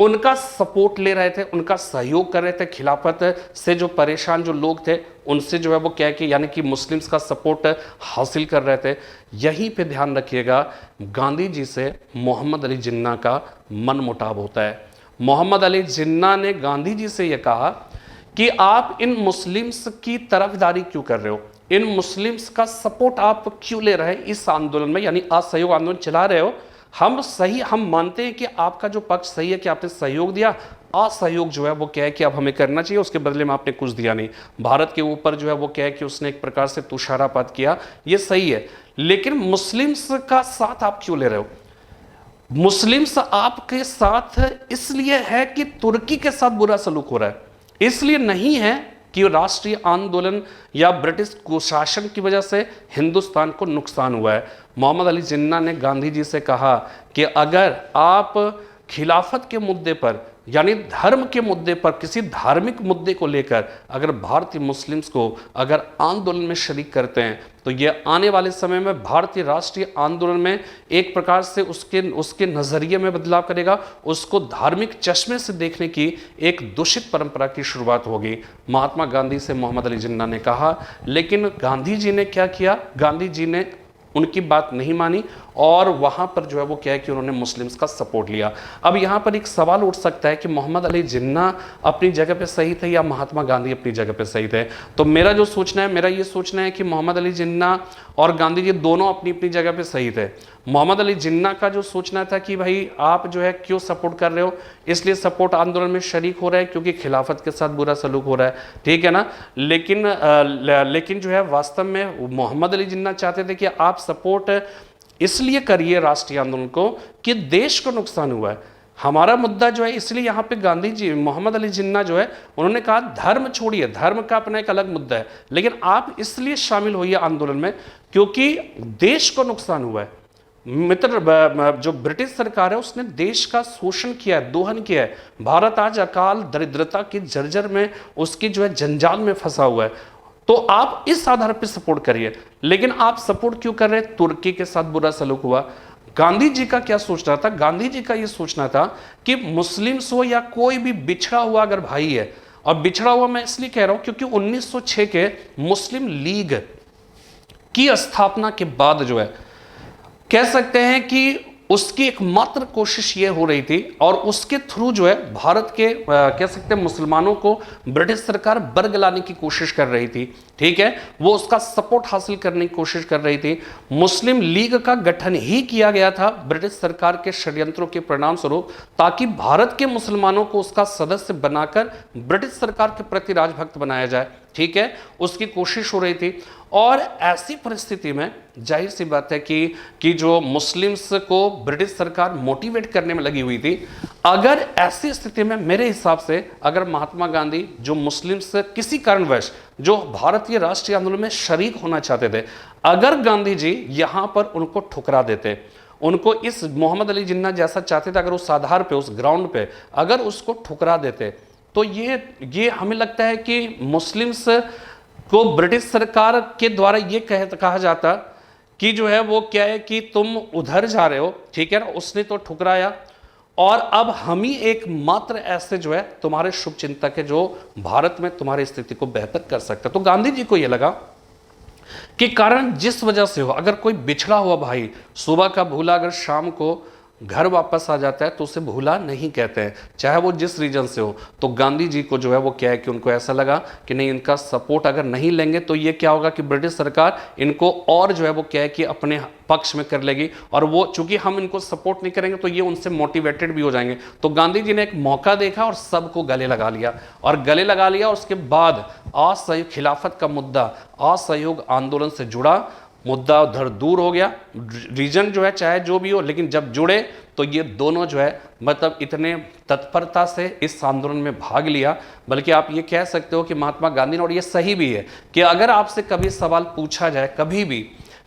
उनका सपोर्ट ले रहे थे, उनका सहयोग कर रहे थे। खिलाफत से जो परेशान जो लोग थे उनसे जो है वो क्या कि यानी कि मुस्लिम्स का सपोर्ट हासिल कर रहे थे। यहीं पे ध्यान रखिएगा, गांधी जी से मोहम्मद अली जिन्ना का मनमुटाव होता है। मोहम्मद अली जिन्ना ने गांधी जी से यह कहा कि आप इन मुस्लिम्स की तरफदारी क्यों कर रहे हो, इन मुस्लिम्स का सपोर्ट आप क्यों ले रहे हैं इस आंदोलन में, यानी असहयोग आंदोलन चला रहे हो। हम मानते हैं कि आपका जो पक्ष सही है कि आपने सहयोग दिया, असहयोग जो है वो क्या है कि अब हमें करना चाहिए, उसके बदले में आपने कुछ दिया नहीं। भारत के ऊपर जो है वो क्या है कि उसने एक प्रकार से तुषारापात किया, ये सही है, लेकिन मुस्लिम्स का साथ आप क्यों ले रहे हो। मुस्लिम्स आपके साथ इसलिए है कि तुर्की के साथ बुरा सलूक हो रहा है, इसलिए नहीं है कि राष्ट्रीय आंदोलन या ब्रिटिश कुशासन की वजह से हिंदुस्तान को नुकसान हुआ है। मोहम्मद अली जिन्ना ने गांधी जी से कहा कि अगर आप खिलाफत के मुद्दे पर, यानी धर्म के मुद्दे पर, किसी धार्मिक मुद्दे को लेकर अगर भारतीय मुस्लिम्स को अगर आंदोलन में शरीक करते हैं तो ये आने वाले समय में भारतीय राष्ट्रीय आंदोलन में एक प्रकार से उसके नजरिए में बदलाव करेगा, उसको धार्मिक चश्मे से देखने की एक दूषित परंपरा की शुरुआत होगी। महात्मा गांधी से मोहम्मद अली जिन्ना ने कहा, लेकिन गांधी जी ने क्या किया, गांधी जी ने उनकी बात नहीं मानी और वहां पर जो है वो क्या है कि उन्होंने मुस्लिम्स का सपोर्ट लिया। अब यहां पर एक सवाल उठ सकता है कि मोहम्मद अली जिन्ना अपनी जगह पे सही थे या महात्मा गांधी अपनी जगह पे सही थे। तो मेरा ये सोचना है कि मोहम्मद अली जिन्ना और गांधी जी दोनों अपनी अपनी जगह पे सही थे। मोहम्मद अली जिन्ना का जो सोचना था कि भाई आप जो है क्यों सपोर्ट कर रहे हो, इसलिए सपोर्ट आंदोलन में शरीक हो रहा है क्योंकि खिलाफत के साथ बुरा सलूक हो रहा है, ठीक है ना। लेकिन जो है वास्तव में मोहम्मद अली जिन्ना चाहते थे कि आप सपोर्ट इसलिए करिए राष्ट्रीय आंदोलन को कि देश को नुकसान हुआ है, हमारा मुद्दा जो है। इसलिए यहां पे गांधी जी, मोहम्मद अली जिन्ना जो है उन्होंने कहा धर्म छोड़िए, धर्म का अपना एक अलग मुद्दा है, लेकिन आप इसलिए शामिल होइए आंदोलन में क्योंकि देश को नुकसान हुआ है। मित्र, जो ब्रिटिश सरकार है उसने देश का शोषण किया है, दोहन किया है। भारत आज अकाल दरिद्रता की जर्जर में, उसकी जो है जंजाल में फंसा हुआ है। तो आप इस आधार पर सपोर्ट करिए, लेकिन आप सपोर्ट क्यों कर रहे हैं, तुर्की के साथ बुरा सलूक हुआ। गांधी जी का क्या सोचना था, गांधी जी का यह सोचना था कि मुस्लिम्स हो या कोई भी बिछड़ा हुआ अगर भाई है, और बिछड़ा हुआ मैं इसलिए कह रहा हूं क्योंकि 1906 के मुस्लिम लीग की स्थापना के बाद जो है कह सकते हैं कि उसकी एकमात्र कोशिश ये हो रही थी, और उसके थ्रू जो है भारत के कह सकते हैं मुसलमानों को ब्रिटिश सरकार बरगलाने की कोशिश कर रही थी, ठीक है, वो उसका सपोर्ट हासिल करने की कोशिश कर रही थी। मुस्लिम लीग का गठन ही किया गया था ब्रिटिश सरकार के षड्यंत्रों के परिणाम स्वरूप, ताकि भारत के मुसलमानों को उसका सदस्य बनाकर ब्रिटिश सरकार के प्रति राजभक्त बनाया जाए, ठीक है, उसकी कोशिश हो रही थी। और ऐसी परिस्थिति में जाहिर सी बात है कि जो मुस्लिम्स को ब्रिटिश सरकार मोटिवेट करने में लगी हुई थी, अगर ऐसी स्थिति में मेरे हिसाब से अगर महात्मा गांधी जो मुस्लिम्स किसी कारणवश जो भारतीय राष्ट्रीय आंदोलन में शरीक होना चाहते थे, अगर गांधी जी यहां पर उनको ठुकरा देते, उनको इस मोहम्मद अली जिन्ना जैसा चाहते थे, अगर उस आधार पे, उस ग्राउंड पे अगर उसको ठुकरा देते, तो ये हमें लगता है कि मुस्लिम्स को ब्रिटिश सरकार के द्वारा ये कहा जाता कि जो है वो क्या है कि तुम उधर जा रहे हो, ठीक है ना, उसने तो ठुकराया और अब हम ही एकमात्र ऐसे जो है तुम्हारे शुभ चिंतक है जो भारत में तुम्हारी स्थिति को बेहतर कर सकता है। तो गांधी जी को यह लगा कि कारण जिस वजह से हो, अगर कोई बिछड़ा हुआ भाई सुबह का भूला अगर शाम को घर वापस आ जाता है तो उसे भूला नहीं कहते हैं, चाहे वो जिस रीजन से हो। तो गांधी जी को जो है वो क्या है कि उनको ऐसा लगा कि नहीं, इनका सपोर्ट अगर नहीं लेंगे तो ये क्या होगा कि ब्रिटिश सरकार इनको और जो है वो क्या है कि अपने पक्ष में कर लेगी, और वो चूंकि हम इनको सपोर्ट नहीं करेंगे तो ये उनसे मोटिवेटेड भी हो जाएंगे। तो गांधी जी ने एक मौका देखा और सबको गले लगा लिया, और गले लगा लिया। उसके बाद असहयोग, खिलाफत का मुद्दा, असहयोग आंदोलन से जुड़ा मुद्दा उधर दूर हो गया। रीजन जो है चाहे जो भी हो, लेकिन जब जुड़े तो ये दोनों जो है मतलब इतने तत्परता से इस आंदोलन में भाग लिया। बल्कि आप ये कह सकते हो कि महात्मा गांधी ने, और ये सही भी है कि अगर आपसे कभी सवाल पूछा जाए कभी भी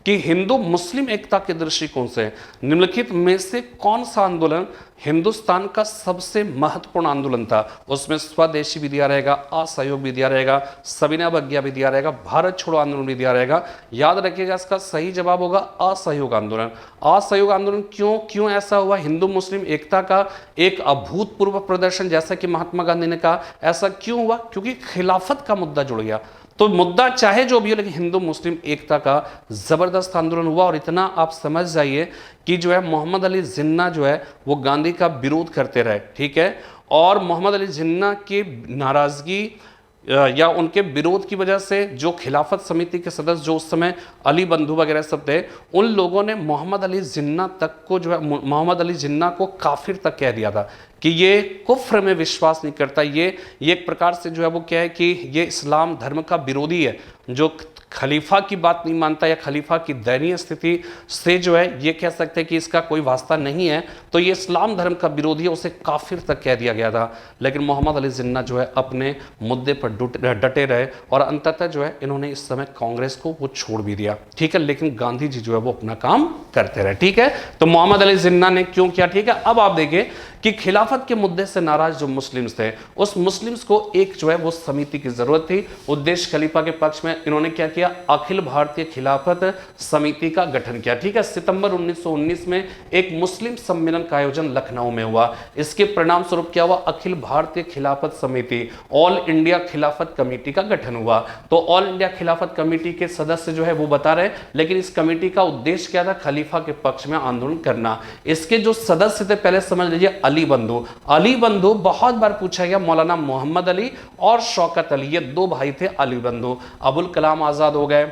कि हिंदू मुस्लिम एकता के दृष्टिकोण से निम्नलिखित में से कौन सा आंदोलन हिंदुस्तान का सबसे महत्वपूर्ण आंदोलन था, उसमें स्वदेशी भी दिया रहेगा, असहयोग भी दिया रहेगा, सविनय अवज्ञा भी दिया रहेगा, भारत छोड़ो आंदोलन भी दिया रहेगा। याद रखिएगा इसका सही जवाब होगा असहयोग आंदोलन। असहयोग आंदोलन क्यों ऐसा हुआ, हिंदू मुस्लिम एकता का एक अभूतपूर्व प्रदर्शन जैसा कि महात्मा गांधी ने कहा, ऐसा क्यों हुआ, क्योंकि खिलाफत का मुद्दा जुड़ गया। तो मुद्दा चाहे जो भी हो, लेकिन हिंदू मुस्लिम एकता का जबरदस्त आंदोलन हुआ। और इतना आप समझ जाइए कि जो है मोहम्मद अली जिन्ना जो है वो गांधी का विरोध करते रहे, ठीक है, और मोहम्मद अली जिन्ना की नाराजगी या उनके विरोध की वजह से जो खिलाफत समिति के सदस्य जो उस समय अली बंधु वगैरह सब थे, उन लोगों ने मोहम्मद अली जिन्ना तक को जो है मोहम्मद अली जिन्ना को काफिर तक कह दिया था कि ये कुफ्र में विश्वास नहीं करता, ये एक प्रकार से जो है वो क्या है कि ये इस्लाम धर्म का विरोधी है, जो खलीफा की बात नहीं मानता या खलीफा की दयनीय स्थिति से जो है ये कह सकते हैं कि इसका कोई वास्ता नहीं है, तो ये इस्लाम धर्म का विरोधी है, उसे काफिर तक कह दिया गया था। लेकिन मोहम्मद अली जिन्ना जो है अपने मुद्दे पर डटे रहे और अंततः जो है इन्होंने इस समय कांग्रेस को वो छोड़ भी दिया, ठीक है। लेकिन गांधी जी जो है वो अपना काम करते रहे, ठीक है। तो मोहम्मद अली जिन्ना ने क्यों किया, ठीक है। अब आप देखिए कि खिलाफत के मुद्दे से नाराज जो मुस्लिम्स थे, उस मुस्लिम्स को एक जो है वो समिति की जरूरत थी। उद्देश्य खलीफा के पक्ष में इन्होंने क्या किया, अखिल भारतीय खिलाफत समिति का गठन किया, ठीक है। सितंबर 1919 में एक मुस्लिम सम्मेलन का आयोजन लखनऊ में हुआ। इसके परिणाम स्वरूप क्या हुआ, अखिल भारतीय खिलाफत समिति, ऑल इंडिया खिलाफत कमेटी का गठन हुआ। तो ऑल इंडिया खिलाफत कमेटी के सदस्य जो है वो बता रहे, लेकिन इस कमेटी का उद्देश्य क्या था, खलीफा के पक्ष में आंदोलन करना। इसके जो सदस्य थे पहले समझ लीजिए, अली बंधु। अली बंधु बहुत बार पूछा गया, मौलाना मोहम्मद अली और शौकत अली, ये दो भाई थे अली बंधु। अबुल कलाम आजाद हो गए,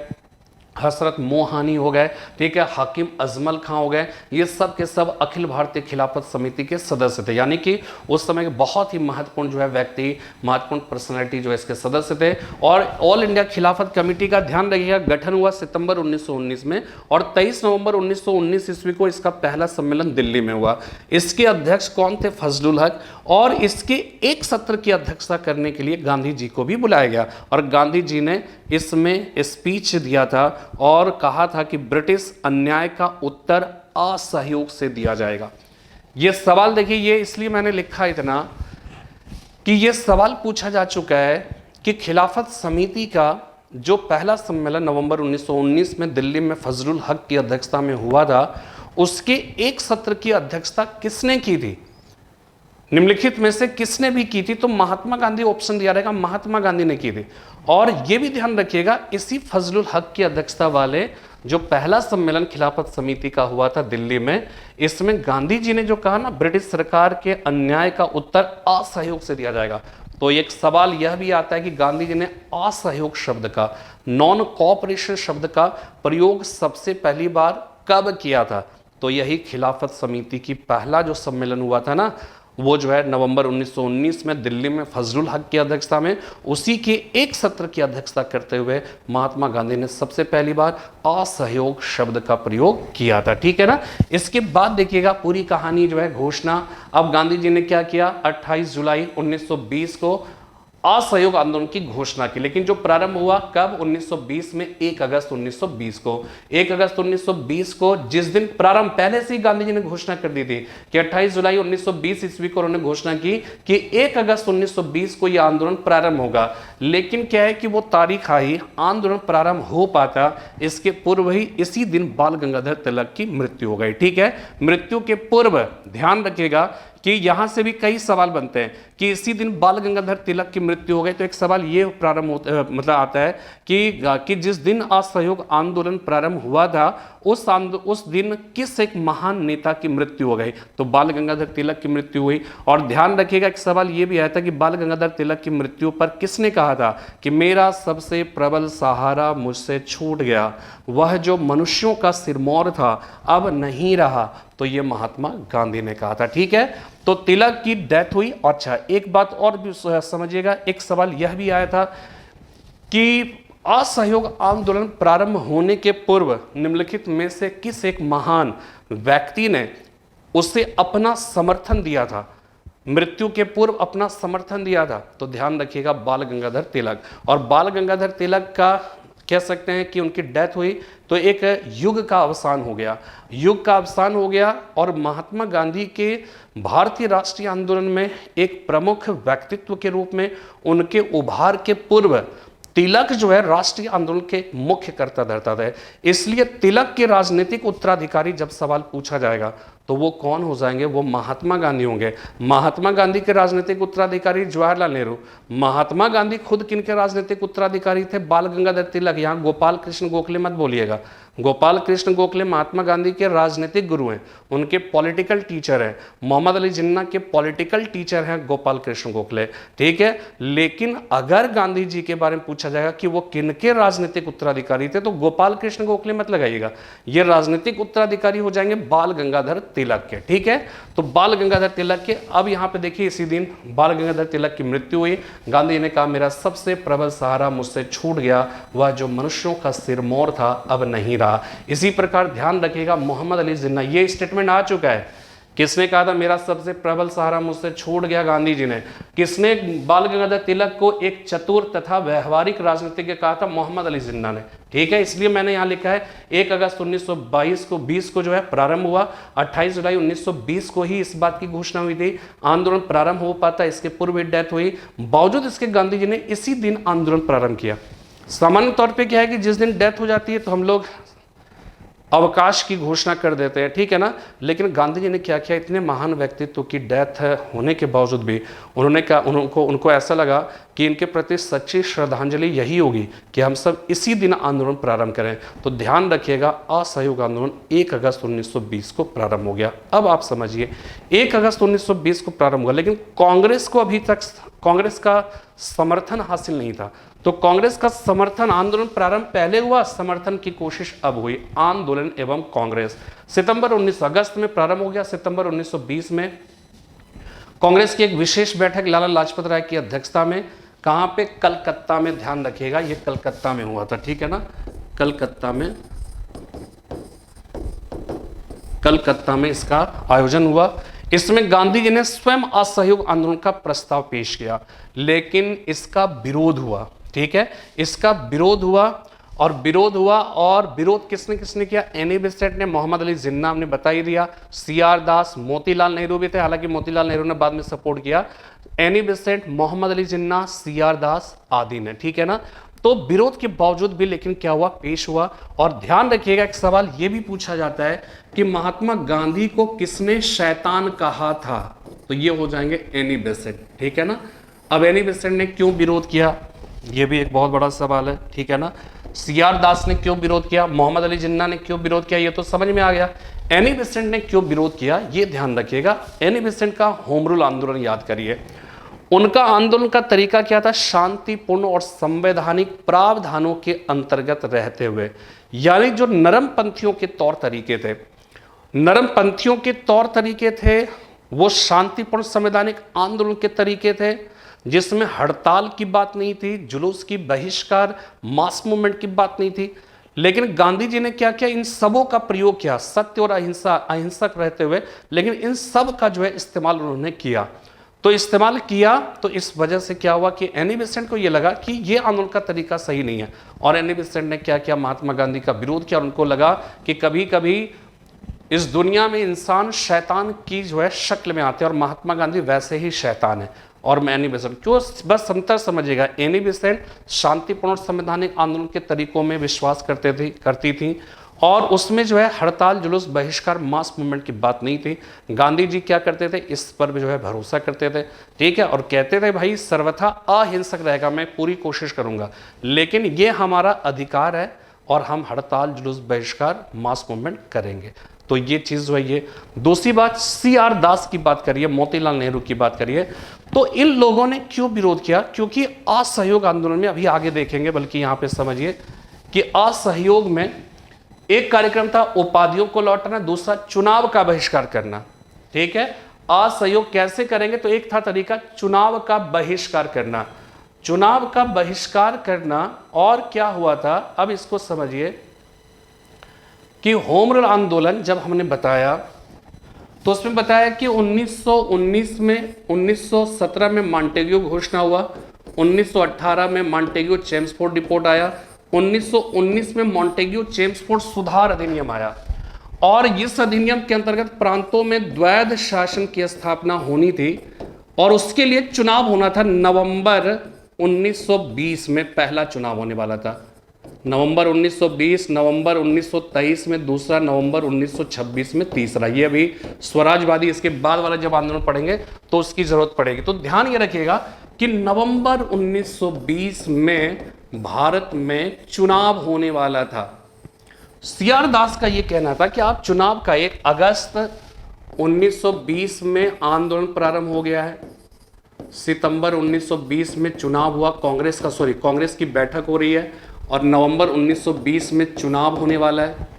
हसरत मोहानी हो गए, ठीक है, हाकिम अजमल खां हो गए, ये सब के सब अखिल भारतीय खिलाफत समिति के सदस्य थे। यानी कि उस समय के बहुत ही महत्वपूर्ण जो है व्यक्ति, महत्वपूर्ण पर्सनैलिटी जो है इसके सदस्य थे। और ऑल इंडिया खिलाफत कमेटी का ध्यान रखिएगा, गठन हुआ सितंबर 1919 में और 23 नवंबर 1919 ईस्वी को इसका पहला सम्मेलन दिल्ली में हुआ। इसके अध्यक्ष कौन थे, फजलुल हक, और इसके एक सत्र की अध्यक्षता करने के लिए गांधी जी को भी बुलाया गया और गांधी जी ने इसमें स्पीच दिया था और कहा था कि ब्रिटिश अन्याय का उत्तर असहयोग से दिया जाएगा। यह सवाल देखिए, ये इसलिए मैंने लिखा इतना कि यह सवाल पूछा जा चुका है कि खिलाफत समिति का जो पहला सम्मेलन नवंबर 1919 में दिल्ली में फजलुल हक की अध्यक्षता में हुआ था, उसके एक सत्र की अध्यक्षता किसने की थी, निम्नलिखित में से किसने भी की थी, तो महात्मा गांधी ऑप्शन दिया रहेगा, महात्मा गांधी ने की थी। और यह भी ध्यान रखिएगा, इसी फजलुल हक की अध्यक्षता वाले जो पहला सम्मेलन खिलाफत समिति का हुआ था दिल्ली में, इसमें गांधी जी ने जो कहा ना, ब्रिटिश सरकार के अन्याय का उत्तर असहयोग से दिया जाएगा। तो एक सवाल यह भी आता है कि गांधी जी ने असहयोग शब्द का, नॉन कोऑपरेशन शब्द का प्रयोग सबसे पहली बार कब किया था, तो यही खिलाफत समिति की पहला जो सम्मेलन हुआ था ना, वो जो है नवंबर 1919 में दिल्ली में फजलुल हक की अध्यक्षता में, उसी के एक सत्र की अध्यक्षता करते हुए महात्मा गांधी ने सबसे पहली बार असहयोग शब्द का प्रयोग किया था, ठीक है ना। इसके बाद देखिएगा पूरी कहानी जो है घोषणा, अब गांधी जी ने क्या किया, 28 जुलाई 1920 को असहयोग आंदोलन की घोषणा की। लेकिन जो प्रारंभ हुआ कब, 1920 में 1 अगस्त 1920 को। 1 अगस्त 1920 को जिस दिन प्रारंभ, पहले से ही गांधी जी ने घोषणा कर दी थी कि 28 जुलाई 1920 ईस्वी को उन्होंने घोषणा की कि 1 अगस्त 1920 को यह आंदोलन प्रारंभ होगा। लेकिन क्या है कि वो तारीख आई, आंदोलन प्रारंभ हो पाता इसके पूर्व ही इसी दिन बाल गंगाधर तिलक की मृत्यु हो गई, ठीक है। मृत्यु के पूर्व ध्यान रखिएगा कि यहां से भी कई सवाल बनते हैं कि इसी दिन बाल गंगाधर तिलक की मृत्यु हो गई, तो एक सवाल ये प्रारंभ मतलब आता है कि जिस दिन असहयोग आंदोलन प्रारंभ हुआ था उस दिन किस एक महान नेता की मृत्यु हो गई, तो बाल गंगाधर तिलक की मृत्यु हुई। और ध्यान रखिएगा एक सवाल ये भी आया था कि बाल गंगाधर तिलक की मृत्यु पर किसने कहा था कि मेरा सबसे प्रबल सहारा मुझसे छूट गया, वह जो मनुष्यों का सिरमौर था अब नहीं रहा, तो ये महात्मा गांधी ने कहा था, ठीक है। तो तिलक की डेथ हुई। अच्छा, एक बात और भी समझिएगा, एक सवाल यह भी आया था कि असहयोग आंदोलन प्रारंभ होने के पूर्व निम्नलिखित में से किस एक महान व्यक्ति ने उसे अपना समर्थन दिया था, मृत्यु के पूर्व अपना समर्थन दिया था, तो ध्यान रखिएगा बाल गंगाधर तिलक। और बाल गंगाधर तिलक का कह सकते हैं कि उनकी डेथ हुई तो एक युग का अवसान हो गया, युग का अवसान हो गया। और महात्मा गांधी के भारतीय राष्ट्रीय आंदोलन में एक प्रमुख व्यक्तित्व के रूप में उनके उभार के पूर्व तिलक जो है राष्ट्रीय आंदोलन के मुख्य कर्ता धरता था। इसलिए तिलक के राजनीतिक उत्तराधिकारी जब सवाल पूछा जाएगा तो वो कौन हो जाएंगे, वो महात्मा गांधी होंगे। महात्मा गांधी के राजनीतिक उत्तराधिकारी जवाहरलाल नेहरू। महात्मा गांधी खुद किनके राजनीतिक उत्तराधिकारी थे, बाल गंगाधर तिलक। यहाँ गोपाल कृष्ण गोखले मत बोलिएगा, गोपाल कृष्ण गोखले महात्मा गांधी के राजनीतिक गुरु हैं, उनके पॉलिटिकल टीचर हैं। मोहम्मद अली जिन्ना के पॉलिटिकल टीचर हैं गोपाल कृष्ण गोखले, ठीक है। लेकिन अगर गांधी जी के बारे में पूछा जाएगा कि वो किनके राजनीतिक उत्तराधिकारी थे, तो गोपाल कृष्ण गोखले मत लगाइएगा, ये राजनीतिक उत्तराधिकारी हो जाएंगे बाल गंगाधर तिलक के, ठीक है। तो बाल गंगाधर तिलक के, अब यहाँ पे देखिए इसी दिन बाल गंगाधर तिलक की मृत्यु हुई। गांधी जी ने कहा मेरा सबसे प्रबल सहारा मुझसे छूट गया, वह जो मनुष्यों का सिरमौर था अब नहीं रहा। इसी प्रकार ध्यान रखिएगा मोहम्मद अली जिन्ना, ये स्टेटमेंट आ चुका है। किसने कहा था मेरा सबसे प्रबल सहारा मुझसे छूट गया? गांधी जी ने। किसने बाल गंगाधर तिलक को एक चतुर तथा व्यवहारिक राजनीतिज्ञ कहा था? मोहम्मद अली जिन्ना ने, ठीक है। इसलिए मैंने यहाँ लिखा है 1 अगस्त 1920 को जो है प्रारंभ हुआ, 28 जुलाई 1920 को ही इस बात की घोषणा हुई थी। आंदोलन प्रारंभ हो पाता, इसके पूर्व ही डेथ हुई, बावजूद इसके गांधी जी ने इसी दिन आंदोलन प्रारंभ किया। सामान्य तौर पर क्या है कि जिस दिन डेथ हो जाती है तो हम लोग अवकाश की घोषणा कर देते हैं, ठीक है ना। लेकिन गांधी जी ने क्या किया, इतने महान व्यक्तित्व की डेथ होने के बावजूद भी उन्होंने कहा, उनको ऐसा लगा कि इनके प्रति सच्ची श्रद्धांजलि यही होगी कि हम सब इसी दिन आंदोलन प्रारंभ करें। तो ध्यान रखिएगा असहयोग आंदोलन 1 अगस्त 1920 को प्रारंभ हो गया। अब आप समझिए 1 अगस्त 1920 को प्रारंभ हुआ, लेकिन कांग्रेस को अभी तक कांग्रेस का समर्थन हासिल नहीं था। तो कांग्रेस का समर्थन, आंदोलन प्रारंभ पहले हुआ, समर्थन की कोशिश अब हुई। आंदोलन एवं कांग्रेस सितंबर 19 अगस्त में प्रारंभ हो गया। सितंबर 1920 में कांग्रेस की एक विशेष बैठक लाला लाजपत राय की अध्यक्षता में, कहां पे? कलकत्ता में। ध्यान रखिएगा ये कलकत्ता में हुआ था, ठीक है ना। कलकत्ता में इसका आयोजन हुआ। इसमें गांधी जी ने स्वयं असहयोग आंदोलन का प्रस्ताव पेश किया, लेकिन इसका विरोध हुआ, ठीक है। इसका विरोध हुआ और विरोध किसने किसने किया? एनी बेसेंट ने, मोहम्मद अली जिन्ना ने बता ही दिया, CR दास, मोतीलाल नेहरू भी थे, हालांकि मोतीलाल नेहरू ने बाद में सपोर्ट किया। Annie Besant, Mohammad Ali Jinnah, CR दास आदि ने, ठीक है ना। तो विरोध के बावजूद भी लेकिन क्या हुआ? पेश हुआ। और ध्यान रखिएगा एक सवाल यह भी पूछा जाता है कि महात्मा गांधी को किसने शैतान कहा था? तो ये हो जाएंगे एनी बेसेंट, ठीक है ना। अब एनी बेसेंट ने क्यों विरोध किया, यह भी एक बहुत बड़ा सवाल है, ठीक है ना। CR दास ने क्यों विरोध किया, मोहम्मद अली जिन्ना ने क्यों विरोध किया, ये तो समझ में आ गया। एनी बेसेंट ने क्यों विरोध किया, ये ध्यान रखिएगा। एनी बेसेंट का होम रूल आंदोलन याद करिए। उनका आंदोलन का तरीका क्या था? शांतिपूर्ण और संवैधानिक प्रावधानों के अंतर्गत रहते हुए, यानी जो नरम पंथियों के तौर तरीके थे, वो शांतिपूर्ण संवैधानिक आंदोलन के तरीके थे, जिसमें हड़ताल की बात नहीं थी, जुलूस की, बहिष्कार, मास मूवमेंट की बात नहीं थी। लेकिन गांधी जी ने क्या किया? इन सबों का प्रयोग किया, सत्य और अहिंसक रहते हुए, लेकिन इन सब का जो है इस्तेमाल उन्होंने किया। तो इस्तेमाल किया, तो इस वजह से क्या हुआ कि एनी बेसेंट को यह लगा कि यह आंदोलन का तरीका सही नहीं है, और एनी बेसेंट ने क्या किया? महात्मा गांधी का विरोध किया। उनको लगा कि कभी कभी इस दुनिया में इंसान शैतान की जो है शक्ल में आते हैं, और महात्मा गांधी वैसे ही शैतान है। और मैं एनी बेसेंट क्यों, बस अंतर समझिएगा। एनी बेसेंट शांतिपूर्ण संवैधानिक आंदोलन के तरीकों में विश्वास करती थी, और उसमें जो है हड़ताल, जुलूस, बहिष्कार, मास मूवमेंट की बात नहीं थी। गांधी जी क्या करते थे? इस पर जो है भरोसा करते थे, ठीक है, और कहते थे भाई सर्वथा अहिंसक रहेगा, मैं पूरी कोशिश करूंगा, लेकिन ये हमारा अधिकार है और हम हड़ताल, जुलूस, बहिष्कार, मास मूवमेंट करेंगे। तो ये चीज जो है ये। दूसरी बात, CR दास की बात करिए, मोतीलाल नेहरू की बात करिए, तो इन लोगों ने क्यों विरोध किया? क्योंकि असहयोग आंदोलन में, अभी आगे देखेंगे, बल्कि यहां पे समझिए कि असहयोग में एक कार्यक्रम था उपाधियों को लौटाना, दूसरा चुनाव का बहिष्कार करना, ठीक है। असहयोग कैसे करेंगे? तो एक था तरीका चुनाव का बहिष्कार करना, और क्या हुआ था? अब इसको समझिए कि होम रूल आंदोलन जब हमने बताया तो उसमें बताया कि 1917 में मॉन्टेग्यू घोषणा हुआ, 1918 में मॉन्टेग्यू चेम्सफोर्ड रिपोर्ट आया, 1919 में मॉन्टेग्यू चेम्सफोर्ड सुधार अधिनियम आया, और इस अधिनियम के अंतर्गत प्रांतों में द्वैध शासन की स्थापना होनी थी, और उसके लिए चुनाव होना था। नवंबर 1920 में पहला चुनाव होने वाला था, नवंबर 1920, नवंबर 1923 में दूसरा, नवंबर 1926 में तीसरा। ये अभी स्वराजवादी, इसके बाद वाला जब आंदोलन पढ़ेंगे तो उसकी जरूरत पड़ेगी। तो ध्यान ये रखिएगा कि नवंबर 1920 में भारत में चुनाव होने वाला था। सीआर दास का यह कहना था कि आप चुनाव का 1 अगस्त 1920 में आंदोलन प्रारंभ हो गया है, सितंबर 1920 में चुनाव हुआ, कांग्रेस की बैठक हो रही है और नवंबर 1920 में चुनाव होने वाला है।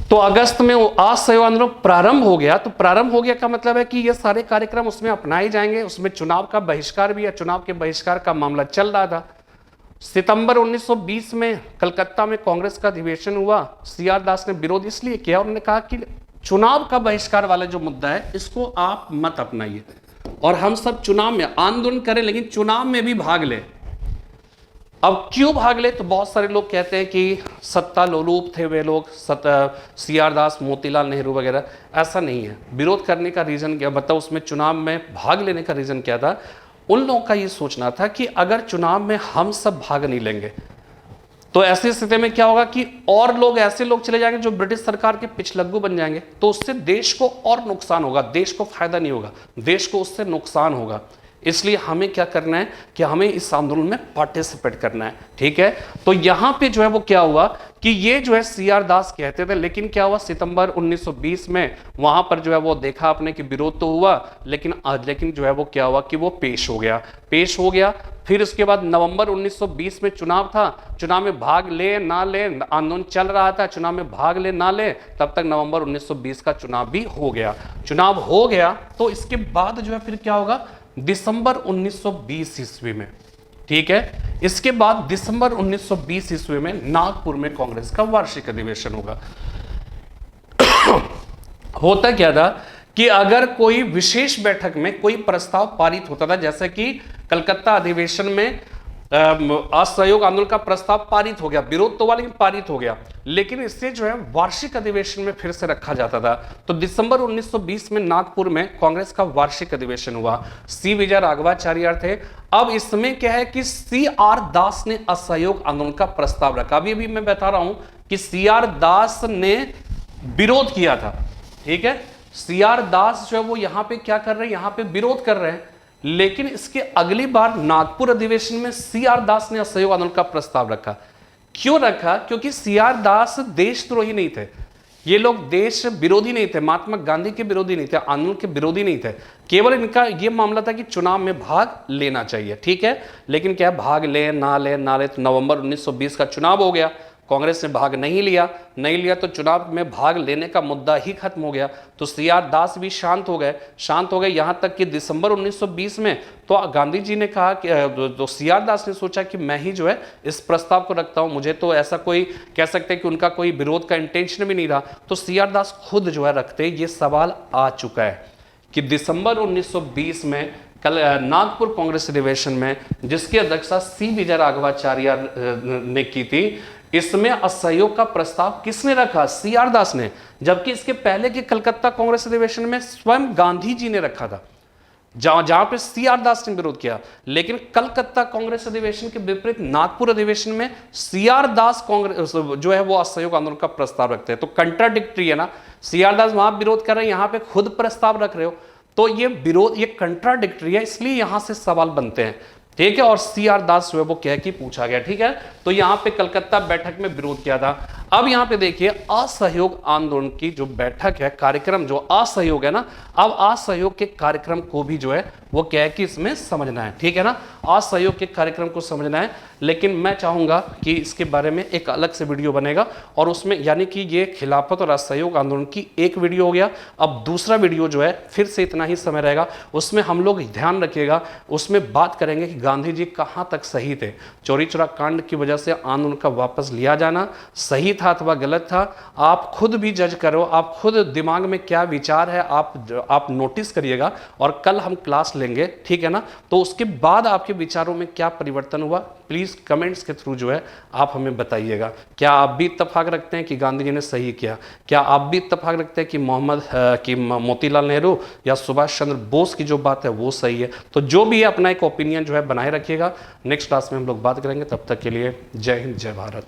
तो अगस्त में वो असहयोग आंदोलन प्रारंभ हो गया। तो प्रारंभ हो गया का मतलब है कि ये सारे कार्यक्रम उसमें अपनाए जाएंगे। उसमें चुनाव का बहिष्कार भी है, चुनाव के बहिष्कार का मामला चल रहा था। सितंबर 1920 में कलकत्ता में कांग्रेस का अधिवेशन हुआ। सीआर दास ने विरोध इसलिए किया, उन्होंने कहा कि चुनाव का बहिष्कार वाला जो मुद्दा है इसको आप मत अपनाइए और हम सब चुनाव में आंदोलन करें, लेकिन चुनाव में भी भाग लें। अब क्यों भाग ले? तो बहुत सारे लोग कहते हैं कि सत्ता लोलुप थे वे लोग, सीआर दास, मोतीलाल नेहरू वगैरह। ऐसा नहीं है। विरोध करने का रीजन क्या, मतलब उसमें चुनाव में भाग लेने का रीजन क्या था? उन लोगों का ये सोचना था कि अगर चुनाव में हम सब भाग नहीं लेंगे तो ऐसी स्थिति में क्या होगा कि और लोग, ऐसे लोग चले जाएंगे जो ब्रिटिश सरकार के पिछलग्गू बन जाएंगे, तो उससे देश को और नुकसान होगा, देश को फायदा नहीं होगा, देश को उससे नुकसान होगा। इसलिए हमें क्या करना है कि हमें इस आंदोलन में पार्टिसिपेट करना है। ठीक है, तो यहां पे जो है वो क्या हुआ कि ये जो है सीआर दास कहते थे, लेकिन क्या हुआ सितंबर 1920 में वहां पर जो है वो देखा आपने कि विरोध तो हुआ, लेकिन जो है वो क्या हुआ कि वो पेश हो गया। फिर उसके बाद नवंबर 1920 में चुनाव था, चुनाव में भाग ले ना ले, आंदोलन चल रहा था, चुनाव में भाग ले ना ले, तब तक नवंबर 1920 का चुनाव भी हो गया। चुनाव हो गया तो इसके बाद जो है फिर क्या होगा, दिसंबर 1920 ईस्वी में, ठीक है, इसके बाद दिसंबर 1920 ईस्वी में नागपुर में कांग्रेस का वार्षिक अधिवेशन होगा। होता क्या था कि अगर कोई विशेष बैठक में कोई प्रस्ताव पारित होता था, जैसे कि कलकत्ता अधिवेशन में असहयोग आंदोलन का प्रस्ताव पारित हो गया, विरोध तो हुआ लेकिन पारित हो गया, लेकिन इससे जो है वार्षिक अधिवेशन में फिर से रखा जाता था। तो दिसंबर 1920 में नागपुर में कांग्रेस का वार्षिक अधिवेशन हुआ। सी विजय राघवाचार्य थे। अब इसमें क्या है कि सीआर दास ने असहयोग आंदोलन का प्रस्ताव रखा। अभी मैं बता रहा हूं कि सीआर दास ने विरोध किया था। ठीक है, सीआर दास जो है वो यहां पे क्या कर रहे हैं, यहां पे विरोध कर रहे हैं, लेकिन इसके अगली बार नागपुर अधिवेशन में सीआर दास ने असहयोग आंदोलन का प्रस्ताव रखा। क्यों रखा? क्योंकि सीआर दास देशद्रोही नहीं थे, ये लोग देश विरोधी नहीं थे, महात्मा गांधी के विरोधी नहीं थे, आंदोलन के विरोधी नहीं थे। केवल इनका यह मामला था कि चुनाव में भाग लेना चाहिए। ठीक है, लेकिन क्या भाग ले ना ले तो नवंबर 1920 का चुनाव हो गया, कांग्रेस ने भाग नहीं लिया तो चुनाव में भाग लेने का मुद्दा ही खत्म हो गया। तो सीआर दास भी शांत हो गए यहां तक कि दिसंबर 1920 में तो गांधी जी ने कहा कि तो सीआर दास ने सोचा कि मैं ही जो है इस प्रस्ताव को रखता हूं, मुझे तो ऐसा कोई कह सकते हैं कि उनका कोई विरोध का इंटेंशन भी नहीं था। तो सीआर दास खुद जो है रखते, ये सवाल आ चुका है कि दिसंबर 1920 में कल नागपुर कांग्रेस अधिवेशन में जिसकी अध्यक्षता सी विजय राघवाचार्य ने की थी, इसमें असहयोग का प्रस्ताव किसने रखा? सीआर दास ने, जबकि इसके पहले के कलकत्ता कांग्रेस अधिवेशन में स्वयं गांधी जी ने रखा था, जहां पे सीआर दास ने विरोध किया। लेकिन कलकत्ता कांग्रेस अधिवेशन के विपरीत नागपुर अधिवेशन में सीआर दास कांग्रेस जो है वो असहयोग आंदोलन का प्रस्ताव रखते हैं। तो कंट्राडिक्टरी है ना, सीआर दास वहां विरोध कर रहे हैं, यहां पे खुद प्रस्ताव रख रहे हो, तो ये विरोध, ये कंट्राडिक्टरी है, इसलिए यहां से सवाल बनते हैं। ठीक है, और सीआर दास जो है वो कह के पूछा गया। ठीक है, तो यहां पे कलकत्ता बैठक में विरोध किया था। अब यहां पे देखिए असहयोग आंदोलन की जो बैठक है, कार्यक्रम जो असहयोग है ना, अब असहयोग के कार्यक्रम को भी जो है वो क्या है कि इसमें समझना है। ठीक है ना, असहयोग के कार्यक्रम को समझना है, लेकिन मैं चाहूंगा कि इसके बारे में एक अलग से वीडियो बनेगा और उसमें, यानी कि ये खिलाफत और असहयोग आंदोलन की एक वीडियो हो गया। अब दूसरा वीडियो जो है फिर से इतना ही समय रहेगा, उसमें हम लोग ध्यान रखिएगा, उसमें बात करेंगे कि गांधी जी कहां तक सही थे, चौरी चौरा कांड की वजह से आंदोलन का वापस लिया जाना सही था अथवा गलत था। आप खुद भी जज करो, आप खुद दिमाग में क्या विचार है आप नोटिस करिएगा, और कल हम क्लास लेंगे। ठीक है ना, तो उसके बाद आपके विचारों में क्या परिवर्तन हुआ, प्लीज कमेंट्स के थ्रू जो है आप हमें बताइएगा। क्या आप भी इत्तेफाक रखते हैं कि गांधी जी ने सही किया? क्या आप भी इत्तेफाक रखते हैं कि मोतीलाल नेहरू या सुभाष चंद्र बोस की जो बात है वो सही है? तो जो भी है अपना एक ओपिनियन जो है बनाए रखिएगा। नेक्स्ट क्लास में हम लोग बात करेंगे, तब तक के लिए जय हिंद, जय भारत।